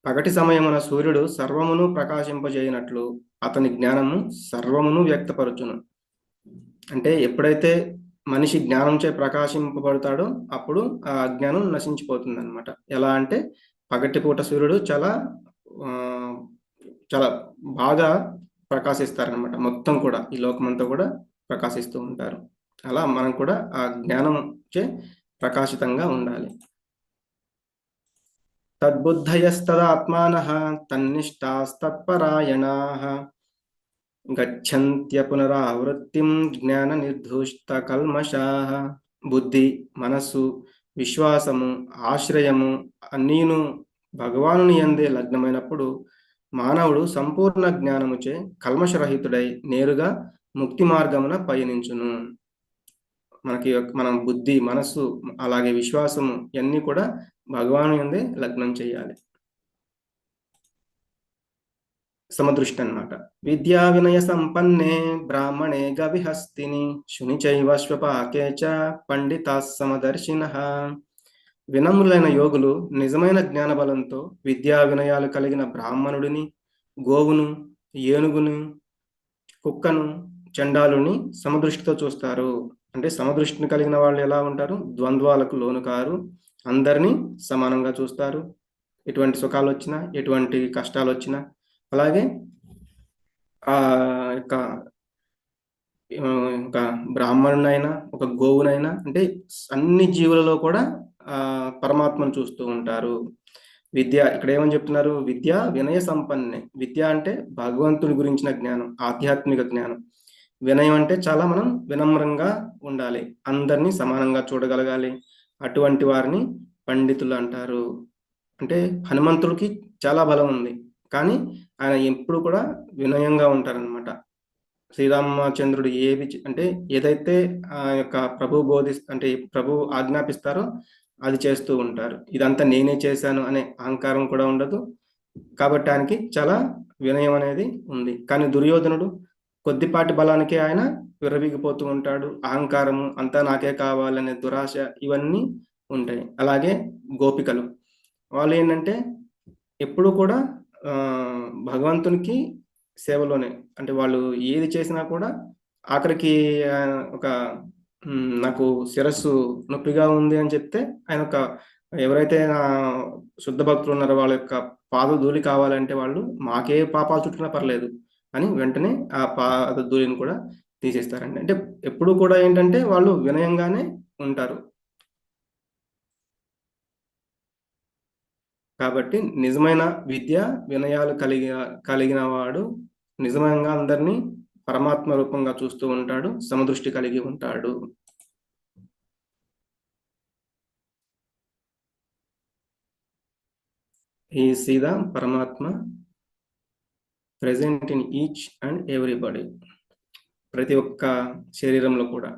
పగటి సమయమున సూర్యుడు సర్వమును ప్రకాశింపజేయనట్లు అతని జ్ఞానము సర్వమును వ్యక్తపరచును. అంటే ఎప్పుడైతే మనిషి జ్ఞానంచే ప్రకాశింపబడతాడో అప్పుడు ఆ అజ్ఞానం నశించిపోతుంది అనమాట. ఎలా అంటే పగటిపూట సూర్యుడు చాలా బాగా ప్రకాశిస్తారనమాట. మొత్తం కూడా ఈ లోకమంతా కూడా ప్రకాశిస్తూ ఉంటారు. అలా మనం కూడా ఆ జ్ఞానం చే ప్రకాశితంగా ఉండాలి. తద్బుద్ధయస్తదాత్మానః తన్నిష్టాస్తత్పరాయణాః గచ్చంత్య పునరావృత్తిం జ్ఞాన నిర్ధూష్ట కల్మషాః. బుద్ధి, మనస్సు, విశ్వాసము, ఆశ్రయము అన్నీను భగవానుని యందే లగ్నమైనప్పుడు మానవుడు సంపూర్ణ జ్ఞానముచే కల్మషరహితుడై నేరుగా ముక్తి మార్గమున పయనించును. మనం బుద్ధి, మనస్సు, అలాగే విశ్వాసము ఇవన్నీ కూడా భగవాను యందే లగ్నం చేయాలి. సమదృష్టి అన్నమాట. విద్యా వినయ సంపన్నే బ్రాహ్మణే గవిహస్తిని శునిచైవ శ్వపాకే చ పండితా సమదర్శినః. వినమ్రులైన యోగులు నిజమైన జ్ఞానబలంతో విద్యా వినయాలు కలిగిన బ్రాహ్మణుడిని, గోవును, ఏనుగును, కుక్కను, చండాలుని సమదృష్టితో చూస్తారు. అంటే సమదృష్టిని కలిగిన వాళ్ళు ఎలా ఉంటారు? ద్వంద్వాలకు లోను కారు, అందరినీ సమానంగా చూస్తారు. ఎటువంటి సుఖాలు వచ్చినా, ఎటువంటి కష్టాలు వచ్చినా. అలాగే ఆ యొక్క ఒక బ్రాహ్మణునైనా, ఒక గోవునైనా, అంటే అన్ని జీవులలో కూడా పరమాత్మను చూస్తూ ఉంటారు. విద్య ఇక్కడ ఏమని చెప్తున్నారు? విద్య వినయ సంపన్నే. విద్య అంటే భగవంతుని గురించిన జ్ఞానం, ఆధ్యాత్మిక జ్ఞానం. వినయం అంటే చాలా మనం వినమ్రంగా ఉండాలి, అందరినీ సమానంగా చూడగలగాలి. అటువంటి వారిని పండితులు అంటారు. అంటే హనుమంతుడికి చాలా బలం ఉంది, కానీ ఆయన ఎప్పుడు కూడా వినయంగా ఉంటారనమాట. శ్రీరామచంద్రుడు అంటే ఏదైతే ఆ యొక్క అంటే ప్రభు ఆజ్ఞాపిస్తారో అది చేస్తూ ఉంటారు. ఇదంతా నేనే చేశాను అనే అహంకారం కూడా ఉండదు. కాబట్టి ఆయనకి చాలా వినయం అనేది ఉంది. కానీ దుర్యోధనుడు కొద్దిపాటి బలానికి ఆయన విర్రవీగిపోతూ ఉంటాడు. అహంకారము, అంతా నాకే కావాలనే దురాశ, ఇవన్నీ ఉంటాయి. అలాగే గోపికలు, వాళ్ళు ఏంటంటే ఎప్పుడు కూడా భగవంతునికి సేవలోనే. అంటే వాళ్ళు ఏది చేసినా కూడా ఆఖరికి ఒక నాకు శిరస్సు నొప్పిగా ఉంది అని చెప్తే ఆయన ఎవరైతే శుద్ధ భక్తులు ఉన్నారో వాళ్ళ యొక్క పాద ధూళి కావాలంటే వాళ్ళు మాకే పాపాలు చుట్టినా పర్లేదు అని వెంటనే ఆ పాద ధూళిని కూడా తీసేస్తారండి. అంటే ఎప్పుడు కూడా ఏంటంటే వాళ్ళు వినయంగానే ఉంటారు. కాబట్టి నిజమైన విద్య వినయాలు కలిగిన వాడు నిజంగా అందరినీ పరమాత్మ రూపంగా చూస్తూ ఉంటాడు, సమదృష్టి కలిగి ఉంటాడు. He see the పరమాత్మ present in each and everybody. ప్రతి ఒక్క శరీరంలో కూడా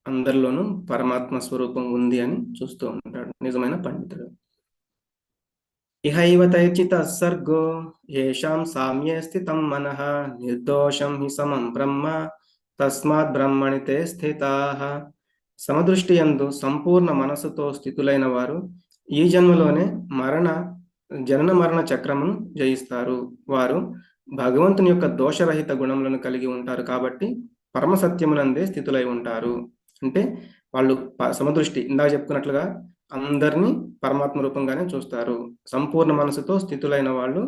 అందరిలోనూ పరమాత్మ స్వరూపం ఉంది అని చూస్తూ ఉంటాడు నిజమైన పండితుడు. ఇహైవ తైచిత సర్గో ఏషాం సామ్యే స్థితం మనః నిర్దోషం హి సమం బ్రహ్మ తస్మాత్ బ్రహ్మణి తే స్థితాః. సమదృష్టి యందు సంపూర్ణ మనసుతో స్థితులైన వారు ఈ జన్మలోనే మరణ జనన మరణ చక్రమును జయిస్తారు. వారు భగవంతుని యొక్క దోషరహిత గుణములను కలిగి ఉంటారు కాబట్టి పరమ సత్యమునందే స్థితులై ఉంటారు. అంటే వాళ్ళు సమదృష్టి ఇందాక చెప్పుకున్నట్లుగా అందరినీ పరమాత్మ రూపంగానే చూస్తారు. సంపూర్ణ మనసుతో స్థితులైన వాళ్ళు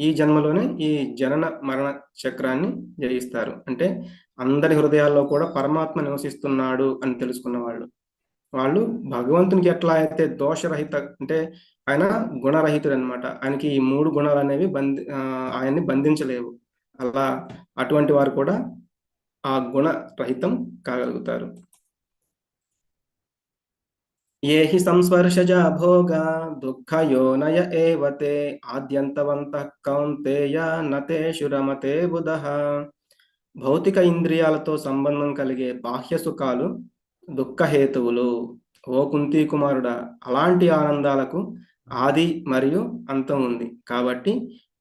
ఈ జన్మలోనే ఈ జనన మరణ చక్రాన్ని జయిస్తారు. అంటే అందరి హృదయాల్లో కూడా పరమాత్మ నివసిస్తున్నాడు అని తెలుసుకున్న వాళ్ళు. వాళ్ళు భగవంతునికి ఎట్లా అయితే దోషరహిత అంటే ఆయన గుణరహితుడు అనమాట. ఆయనకి ఈ 3 గుణాలు అనేవి ఆయన్ని బంధించలేవు. అలా అటువంటి వారు కూడా ఆ గుణరహితం కాగలుగుతారు. ఏ హి సంస్పర్శజా భోగా దుఃఖయోనయ ఏవ తే ఆద్యంతవంతః కౌంతేయ నతేషు రమతే బుధః. భౌతిక ఇంద్రియాలతో సంబంధం కలిగే బాహ్య సుఖాలు దుఃఖహేతువులు. ఓ కుంతి కుమారుడా, అలాంటి ఆనందాలకు ఆది మరియు అంతం ఉంది. కాబట్టి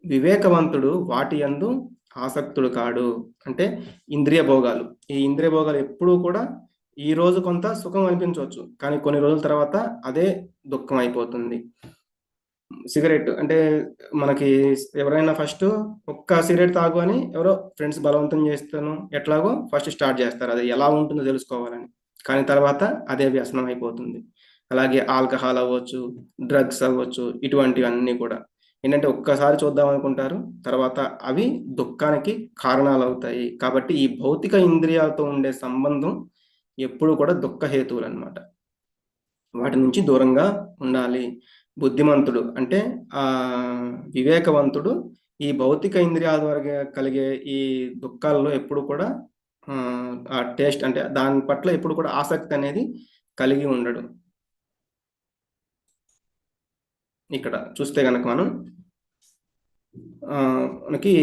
వివేకవంతుడు వాటి యందు ఆసక్తుడు కాడు. అంటే ఇంద్రియ భోగాలు, ఈ ఇంద్రియ భోగాలు ఎప్పుడూ కూడా ఈ రోజు కొంత సుఖం అనిపించవచ్చు, కానీ కొన్ని రోజుల తర్వాత అదే దుఃఖం అయిపోతుంది. సిగరెట్ అంటే మనకి ఎవరైనా ఫస్ట్ ఒక్క సిగరెట్ తాగు అని ఎవరో ఫ్రెండ్స్ బలవంతం చేస్తాను ఎట్లాగో ఫస్ట్ స్టార్ట్ చేస్తారు, అది ఎలా ఉంటుందో తెలుసుకోవాలని. కానీ తర్వాత అదే వ్యసనం అయిపోతుంది. అలాగే ఆల్కహాల్ అవ్వచ్చు, డ్రగ్స్ అవ్వచ్చు, ఇటువంటివన్నీ కూడా ఏంటంటే ఒక్కసారి చూద్దాం అనుకుంటారు, తర్వాత అవి దుఃఖానికి కారణాలు అవుతాయి. కాబట్టి ఈ భౌతిక ఇంద్రియాలతో ఉండే సంబంధం ఎప్పుడు కూడా దుఃఖహేతువులు అనమాట. వాటి నుంచి దూరంగా ఉండాలి. బుద్ధిమంతుడు అంటే వివేకవంతుడు ఈ భౌతిక ఇంద్రియాల ద్వారా కలిగే ఈ దుఃఖాల్లో ఎప్పుడు కూడా ఆ టేస్ట్ అంటే దాని పట్ల ఎప్పుడు కూడా ఆసక్తి అనేది కలిగి ఉండడు. ఇక్కడ చూస్తే గనక మనకి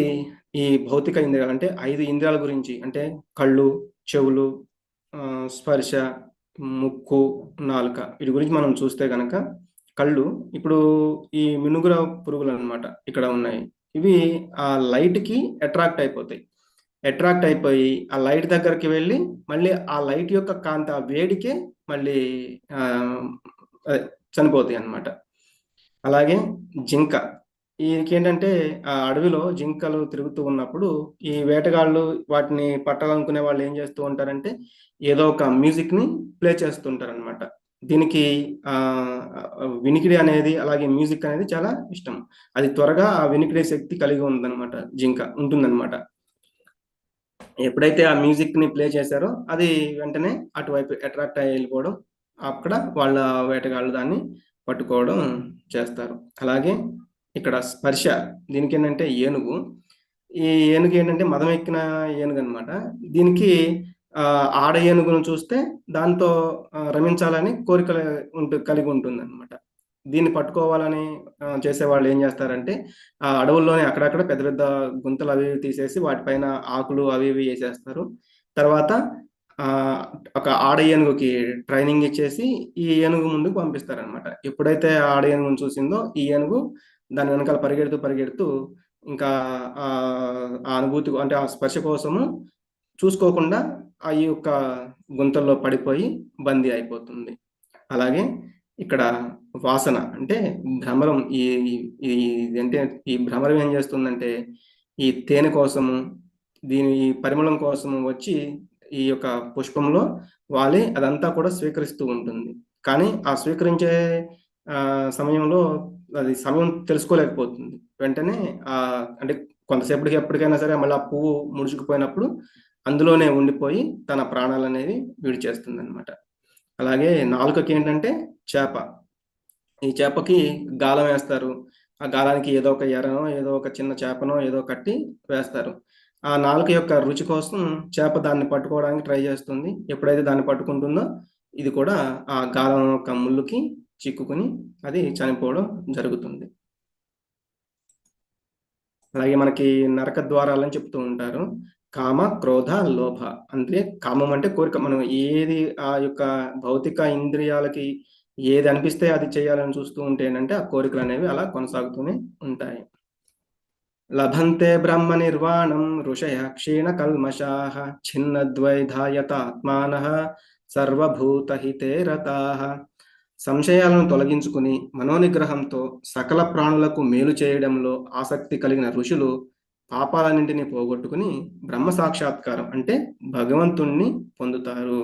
ఈ భౌతిక ఇంద్రియాలు అంటే 5 ఇంద్రియాల గురించి, అంటే కళ్ళు, చెవులు, స్పర్శ, ముక్కు, నాలుక, వీటి గురించి మనం చూస్తే గనక కళ్ళు ఇప్పుడు ఈ మినుగుర పురుగులు అన్నమాట ఇక్కడ ఉన్నాయి. ఇవి ఆ లైట్‌కి అట్రాక్ట్ అయిపోయి ఆ లైట్ దగ్గరికి వెళ్ళి మళ్ళీ ఆ లైట్ యొక్క కాంతి, ఆ వేడికే మళ్ళీ చనిపోతాయి అన్నమాట. అలాగే జింక, ఈయనకేంటంటే ఆ అడవిలో జింకలు తిరుగుతూ ఉన్నప్పుడు ఈ వేటగాళ్ళు వాటిని పట్టాలనుకునే వాళ్ళు ఏం చేస్తూ ఉంటారంటే ఏదో ఒక మ్యూజిక్‌ని ప్లే చేస్తుంటారనమాట. దీనికి వినికిడి అనేది, అలాగే మ్యూజిక్ అనేది చాలా ఇష్టం. అది త్వరగా ఆ వినికిడే శక్తి కలిగి ఉందనమాట, జింక ఉంటుందన్నమాట. ఎప్పుడైతే ఆ మ్యూజిక్‌ని ప్లే చేశారో అది వెంటనే అటువైపు అట్రాక్ట్ అయ్యి వెళ్ళిపోవడం, అక్కడ వాళ్ళ వేటగాళ్ళు దాన్ని పట్టుకోవడం చేస్తారు. అలాగే ఇక్కడ స్పర్శ, దీనికేంటంటే ఏనుగు. ఈ ఏనుగు ఏంటంటే మదం ఎక్కిన ఏనుగనమాట. దీనికి ఆడ ఏనుగును చూస్తే దాంతో రమించాలని కోరికలు కలిగి ఉంటుందనమాట. దీన్ని పట్టుకోవాలని చేసేవాళ్ళు ఏం చేస్తారంటే ఆ అడవుల్లోనే అక్కడక్కడ పెద్ద పెద్ద గుంతలు అవి తీసేసి వాటిపైన ఆకులు అవి ఇవి వేసేస్తారు. తర్వాత ఒక ఆడ ఏనుగుకి ట్రైనింగ్ ఇచ్చేసి ఈ ఏనుగు ముందుకు పంపిస్తారనమాట. ఎప్పుడైతే ఆడ ఏనుగును చూసిందో ఈ ఏనుగు దాని వెనకాల పరిగెడుతూ ఇంకా ఆ అనుభూతి అంటే ఆ స్పర్శ కోసము చూసుకోకుండా ఈ యొక్క గుంతల్లో పడిపోయి బందీ అయిపోతుంది. అలాగే ఇక్కడ వాసన అంటే భ్రమరం, అంటే ఈ భ్రమరం ఏం చేస్తుందంటే ఈ తేనె కోసము, దీని పరిమళం కోసము వచ్చి ఈ యొక్క పుష్పంలో వాలి అదంతా కూడా స్వీకరిస్తూ ఉంటుంది. కానీ ఆ స్వీకరించే సమయంలో అది సమయం తెలుసుకోలేకపోతుంది. వెంటనే అంటే కొంతసేపటికి ఎప్పటికైనా సరే మళ్ళీ ఆ పువ్వు ముడుచుకుపోయినప్పుడు అందులోనే ఉండిపోయి తన ప్రాణాలనేవి విడిచేస్తుందన్నమాట. అలాగే నాలుకకి ఏంటంటే చేప. ఈ చేపకి గాలం వేస్తారు. ఆ గాలానికి ఏదో ఒక ఎరనో, ఏదో ఒక చిన్న చేపనో ఏదో కట్టి వేస్తారు. ఆ నాలుక యొక్క రుచి కోసం చేప దాన్ని పట్టుకోవడానికి ట్రై చేస్తుంది. ఎప్పుడైతే దాన్ని పట్టుకుంటుందో ఇది కూడా ఆ గాలం యొక్క ముళ్ళుకి చిక్కుకుని అది చనిపోవడం జరుగుతుంది. అలాగే మనకి నరక ద్వారాలని చెప్తూ ఉంటారు. కామ, క్రోధ, లోభ. అంటే కామం అంటే కోరిక. మనం ఏది ఆ యొక్క భౌతిక ఇంద్రియాలకి ఏది అనిపిస్తే అది చేయాలని చూస్తూ ఉంటే ఏంటంటే ఆ కోరికలు అనేవి అలా కొనసాగుతూనే ఉంటాయి. లభంతే బ్రహ్మ నిర్వాణం ఋషయ క్షీణ కల్మషాః ఛిన్నద్వైధాయతాత్మానః సర్వభూతహితే రతాః. సంశయాలను తొలగించుకుని మనోనిగ్రహంతో సకల ప్రాణులకు మేలు చేయడంలో ఆసక్తి కలిగిన ఋషులు పాపాలన్నింటినీ పోగొట్టుకుని బ్రహ్మ సాక్షాత్కారం అంటే భగవంతుణ్ణి పొందుతారు.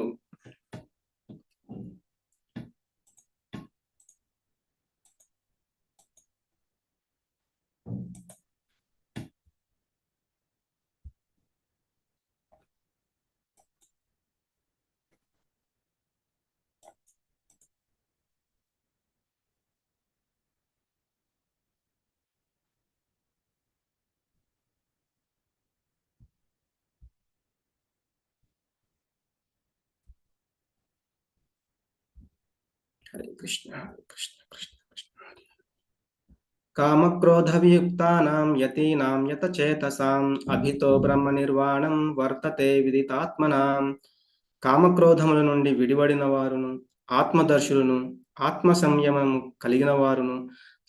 హరే కృష్ణ హరే కృష్ణ కృష్ణ కృష్ణ హరే. కామక్రోధవియుక్తానాం యతీనాం యతచేతసాం అభితో బ్రహ్మ నిర్వాణం వర్తతే విదితాత్మనాం. కామక్రోధముల నుండి విడివడిన వారును, ఆత్మదర్శులను, ఆత్మ సంయమము కలిగిన వారును,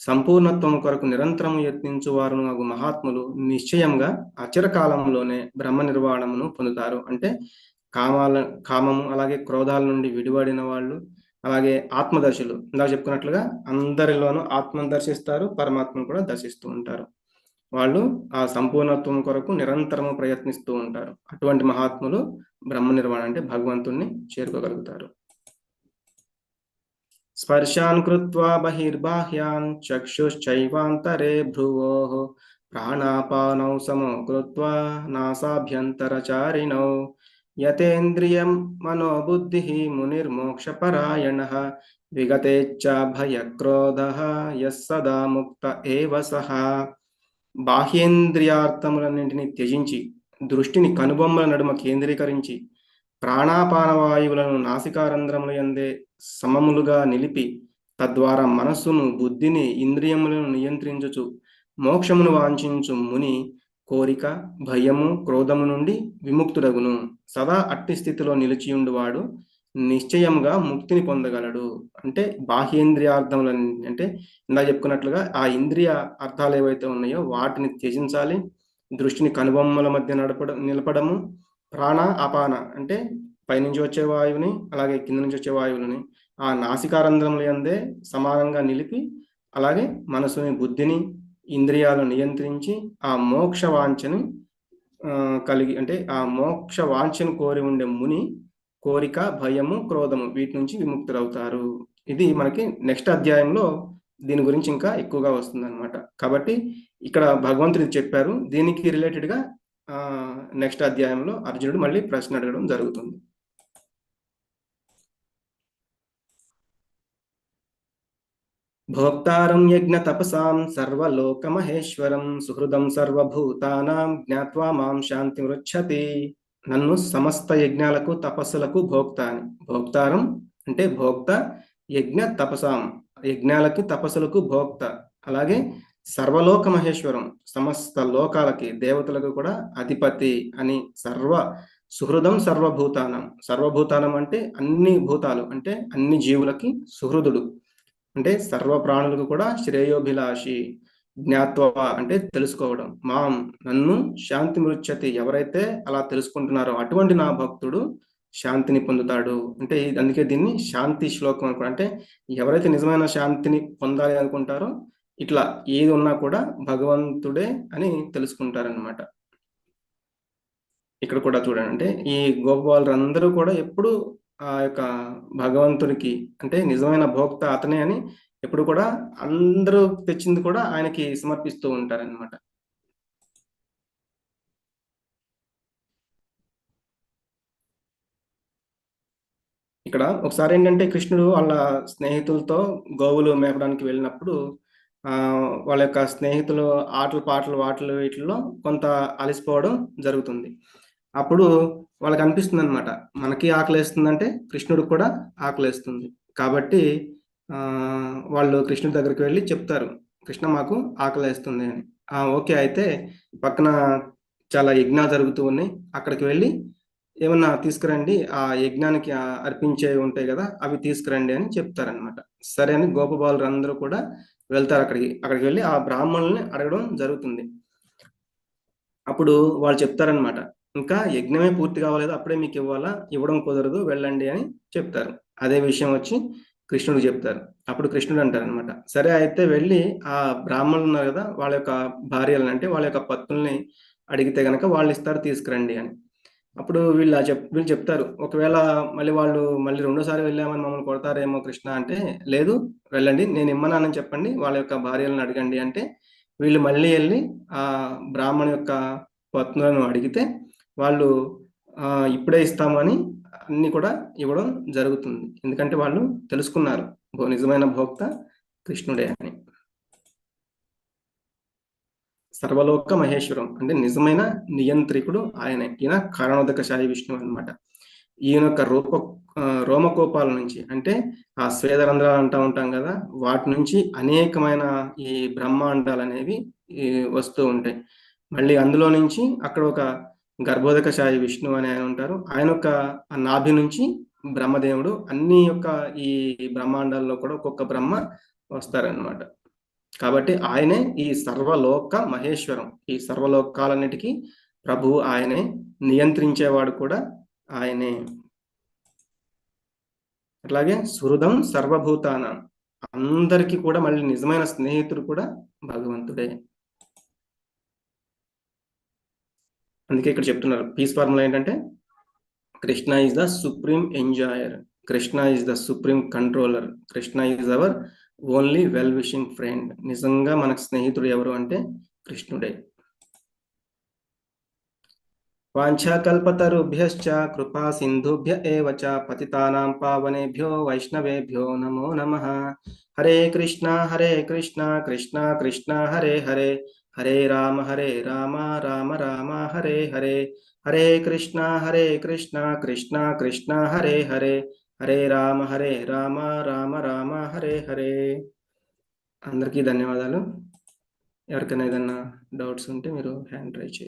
సంపూర్ణత్వము కొరకు నిరంతరము యత్నించు వారును అగు మహాత్ములు నిశ్చయంగా అచిరకాలంలోనే బ్రహ్మ నిర్వాణమును పొందుతారు. అంటే కామము అలాగే క్రోధాల నుండి విడివడిన వాళ్ళు, అలాగే ఆత్మదర్శులు ఇందాక చెప్పుకున్నట్లుగా అందరిలోనూ ఆత్మను దర్శిస్తారు, పరమాత్మను కూడా దర్శిస్తూ ఉంటారు. వాళ్ళు ఆ సంపూర్ణత్వం కొరకు నిరంతరము ప్రయత్నిస్తూ ఉంటారు. అటువంటి మహాత్ములు బ్రహ్మ నిర్వాణ అంటే భగవంతుణ్ణి చేరుకోగలుగుతారు. స్పర్శాన్ కృత్వా బహిర్బాహ్యాన్ చక్షుశ్చైవాంతరే భ్రువోః ప్రాణాపానౌ సమో కృత్వా నాసాభ్యంతరచారిణౌ యతేంద్రియం మనోబుద్ధిః మునిర్మోక్షపరాయణః విగతేచ్ఛా భయక్రోధః యస్ సదా ముక్త ఏవ సః. బాహ్యేంద్రియార్థములన్నింటినీ త్యజించి దృష్టిని కనుబొమ్మల నడుమ కేంద్రీకరించి ప్రాణాపాన వాయువులను నాసికారంధ్రముల యందే సమములుగా నిలిపి తద్వారా మనస్సును బుద్ధిని ఇంద్రియములను నియంత్రించుచు మోక్షమును వాంఛించు ముని కోరిక భయము క్రోధము నుండి విముక్తుడగును. సదా అట్టి స్థితిలో నిలిచియుండువాడు నిశ్చయంగా ముక్తిని పొందగలడు. అంటే బాహ్యేంద్రియార్థములని అంటే ఇందాక చెప్పుకున్నట్లుగా ఆ ఇంద్రియ అర్థాలు ఏవైతే ఉన్నాయో వాటిని త్యజించాలి. దృష్టిని కనుబొమ్మల మధ్య నిలపడము, ప్రాణ అపాన అంటే పైనుంచి వచ్చే వాయువుని అలాగే కింద నుంచి వచ్చే వాయువులని ఆ నాసికారంధ్రముల యందే సమానంగా నిలిపి అలాగే మనసుని బుద్ధిని ఇంద్రియాలను నియంత్రించి ఆ మోక్ష వాంఛని కలిగి అంటే ఆ మోక్ష వాంఛను కోరి ఉండే ముని కోరిక భయము క్రోధము వీటి నుంచి విముక్తులవుతారు. ఇది మనకి నెక్స్ట్ అధ్యాయంలో దీని గురించి ఇంకా ఎక్కువగా వస్తుంది అనమాట. కాబట్టి ఇక్కడ భగవంతుడు చెప్పారు, దీనికి రిలేటెడ్గా నెక్స్ట్ అధ్యాయంలో అర్జునుడు మళ్ళీ ప్రశ్న అడగడం జరుగుతుంది. భోక్తారం యజ్ఞ తపసాం సర్వలోక మహేశ్వరం సుహృదం సర్వభూతానాం జ్ఞాత్వా మాం శాంతి మృచ్చతి. నన్ను సమస్త యజ్ఞాలకు తపస్సులకు భోక్త అని. భోక్తారం అంటే భోక్త, యజ్ఞ తపసాం యజ్ఞాలకి తపస్సులకు భోక్త, అలాగే సర్వలోక మహేశ్వరం సమస్త లోకాలకి దేవతలకు కూడా అధిపతి అని. సుహృదం సర్వభూతానం, సర్వభూతానం అంటే అన్ని భూతాలు అంటే అన్ని జీవులకి సుహృదుడు అంటే సర్వ ప్రాణులకు కూడా శ్రేయోభిలాషి. జ్ఞాత్వ అంటే తెలుసుకోవడం, మాం నన్ను శాంతి మృచ్చతి ఎవరైతే అలా తెలుసుకుంటున్నారో అటువంటి నా భక్తుడు శాంతిని పొందుతాడు. అంటే అందుకే దీన్ని శాంతి శ్లోకం అనుకో. అంటే ఎవరైతే నిజమైన శాంతిని పొందాలి అనుకుంటారో ఇట్లా ఏది ఉన్నా కూడా భగవంతుడే అని తెలుసుకుంటారనమాట. ఇక్కడ కూడా చూడండి, అంటే ఈ గోపాలందరూ కూడా ఎప్పుడు ఆ యొక్క భగవంతుడికి అంటే నిజమైన భోక్త అతనే అని ఎప్పుడు కూడా అందరూ తెచ్చింది కూడా ఆయనకి సమర్పిస్తూ ఉంటారన్నమాట. ఇక్కడ ఒకసారి ఏంటంటే కృష్ణుడు వాళ్ళ స్నేహితులతో గోవులు మేపడానికి వెళ్ళినప్పుడు వాళ్ళ యొక్క స్నేహితులు ఆటలు పాటలు వాటలు వీటిల్లో కొంత అలసిపోవడం జరుగుతుంది. అప్పుడు వాళ్ళకి అనిపిస్తుంది అనమాట, మనకి ఆకలేస్తుందంటే కృష్ణుడికి కూడా ఆకలేస్తుంది. కాబట్టి వాళ్ళు కృష్ణుడి దగ్గరికి వెళ్ళి చెప్తారు, కృష్ణ మాకు ఆకలేస్తుంది అని. ఓకే, అయితే పక్కన చాలా యజ్ఞాలు జరుగుతూ ఉన్నాయి, అక్కడికి వెళ్ళి ఏమన్నా తీసుకురండి, ఆ యజ్ఞానికి అర్పించే ఉంటాయి కదా అవి తీసుకురండి అని చెప్తారనమాట. సరే అని గోపబాలురు అందరూ కూడా వెళ్తారు అక్కడికి వెళ్ళి ఆ బ్రాహ్మణుల్ని అడగడం జరుగుతుంది. అప్పుడు వాళ్ళు చెప్తారనమాట, ఇంకా యజ్ఞమే పూర్తి కావాలేదు, అప్పుడే మీకు ఇవ్వడం కుదరదు, వెళ్ళండి అని చెప్తారు. అదే విషయం వచ్చి కృష్ణుడు చెప్తారు. అప్పుడు కృష్ణుడు అంటారనమాట, సరే అయితే వెళ్ళి ఆ బ్రాహ్మణులు ఉన్నారు కదా, వాళ్ళ యొక్క భార్యలను అంటే వాళ్ళ యొక్క పత్నుల్ని అడిగితే గనక వాళ్ళు ఇస్తారు, తీసుకురండి అని. అప్పుడు వీళ్ళు చెప్తారు, ఒకవేళ మళ్ళీ వాళ్ళు మళ్ళీ రెండోసారి వెళ్ళామని మమ్మల్ని కొడతారేమో కృష్ణ అంటే, లేదు వెళ్ళండి, నేను ఇమ్మన్నానని చెప్పండి, వాళ్ళ యొక్క భార్యలను అడగండి అంటే, వీళ్ళు మళ్ళీ వెళ్ళి ఆ బ్రాహ్మణు యొక్క పత్నులను అడిగితే వాళ్ళు ఇప్పుడే ఇస్తాము అని అన్ని కూడా ఇవ్వడం జరుగుతుంది. ఎందుకంటే వాళ్ళు తెలుసుకున్నారు నిజమైన భోక్త కృష్ణుడే అని. సర్వలోక మహేశ్వరం అంటే నిజమైన నియంత్రికుడు ఆయనే. ఈయన కారణోదక శాయి విష్ణువు అన్నమాట. ఈయన యొక్క రోమకోపాల నుంచి అంటే ఆ స్వేదరంధ్రాలు అంటూ ఉంటాం కదా, వాటి నుంచి అనేకమైన ఈ బ్రహ్మాండాలు అనేవి వస్తూ ఉంటాయి. మళ్ళీ అందులో నుంచి అక్కడ ఒక గర్భోదక శాయి విష్ణువు అని ఆయన ఉంటారు. ఆయన యొక్క నాభి నుంచి బ్రహ్మదేవుడు అన్ని యొక్క ఈ బ్రహ్మాండాల్లో కూడా ఒక్కొక్క బ్రహ్మ వస్తారనమాట. కాబట్టి ఆయనే ఈ సర్వలోక మహేశ్వరం. ఈ సర్వలోకాలన్నిటికీ ప్రభువు ఆయనే, నియంత్రించేవాడు కూడా ఆయనే. అట్లాగే సుహృదం సర్వభూతానం, అందరికీ కూడా మళ్ళీ నిజమైన స్నేహితుడు కూడా భగవంతుడే. అందుకే ఇక్కడ చెప్తున్నారు పీస్ ఫార్ములా ఏంటంటే, Krishna is the supreme enjoyer, Krishna is the supreme controller, Krishna is our only well wishing friend. నిజంగా మనకు స్నేహితుడు ఎవరు అంటే కృష్ణుడే. వాంఛాకల్పతరుభ్యశ్చ కృపా సింధుభ్య ఏవ చ పతితానాం పావనేభ్యో వైష్ణవేభ్యో నమో నమః. హరే కృష్ణ కృష్ణ కృష్ణ హరే హరే, హరే రామ రామ రామ హరే హరే, హరే కృష్ణ కృష్ణ కృష్ణ హరే హరే, హరే రామ రామ రామ హరే హరే. అందరికీ ధన్యవాదాలు. ఎవరికైనా ఏదైనా డౌట్స్ ఉంటే మీరు హ్యాండ్ రైజ్ చేయండి.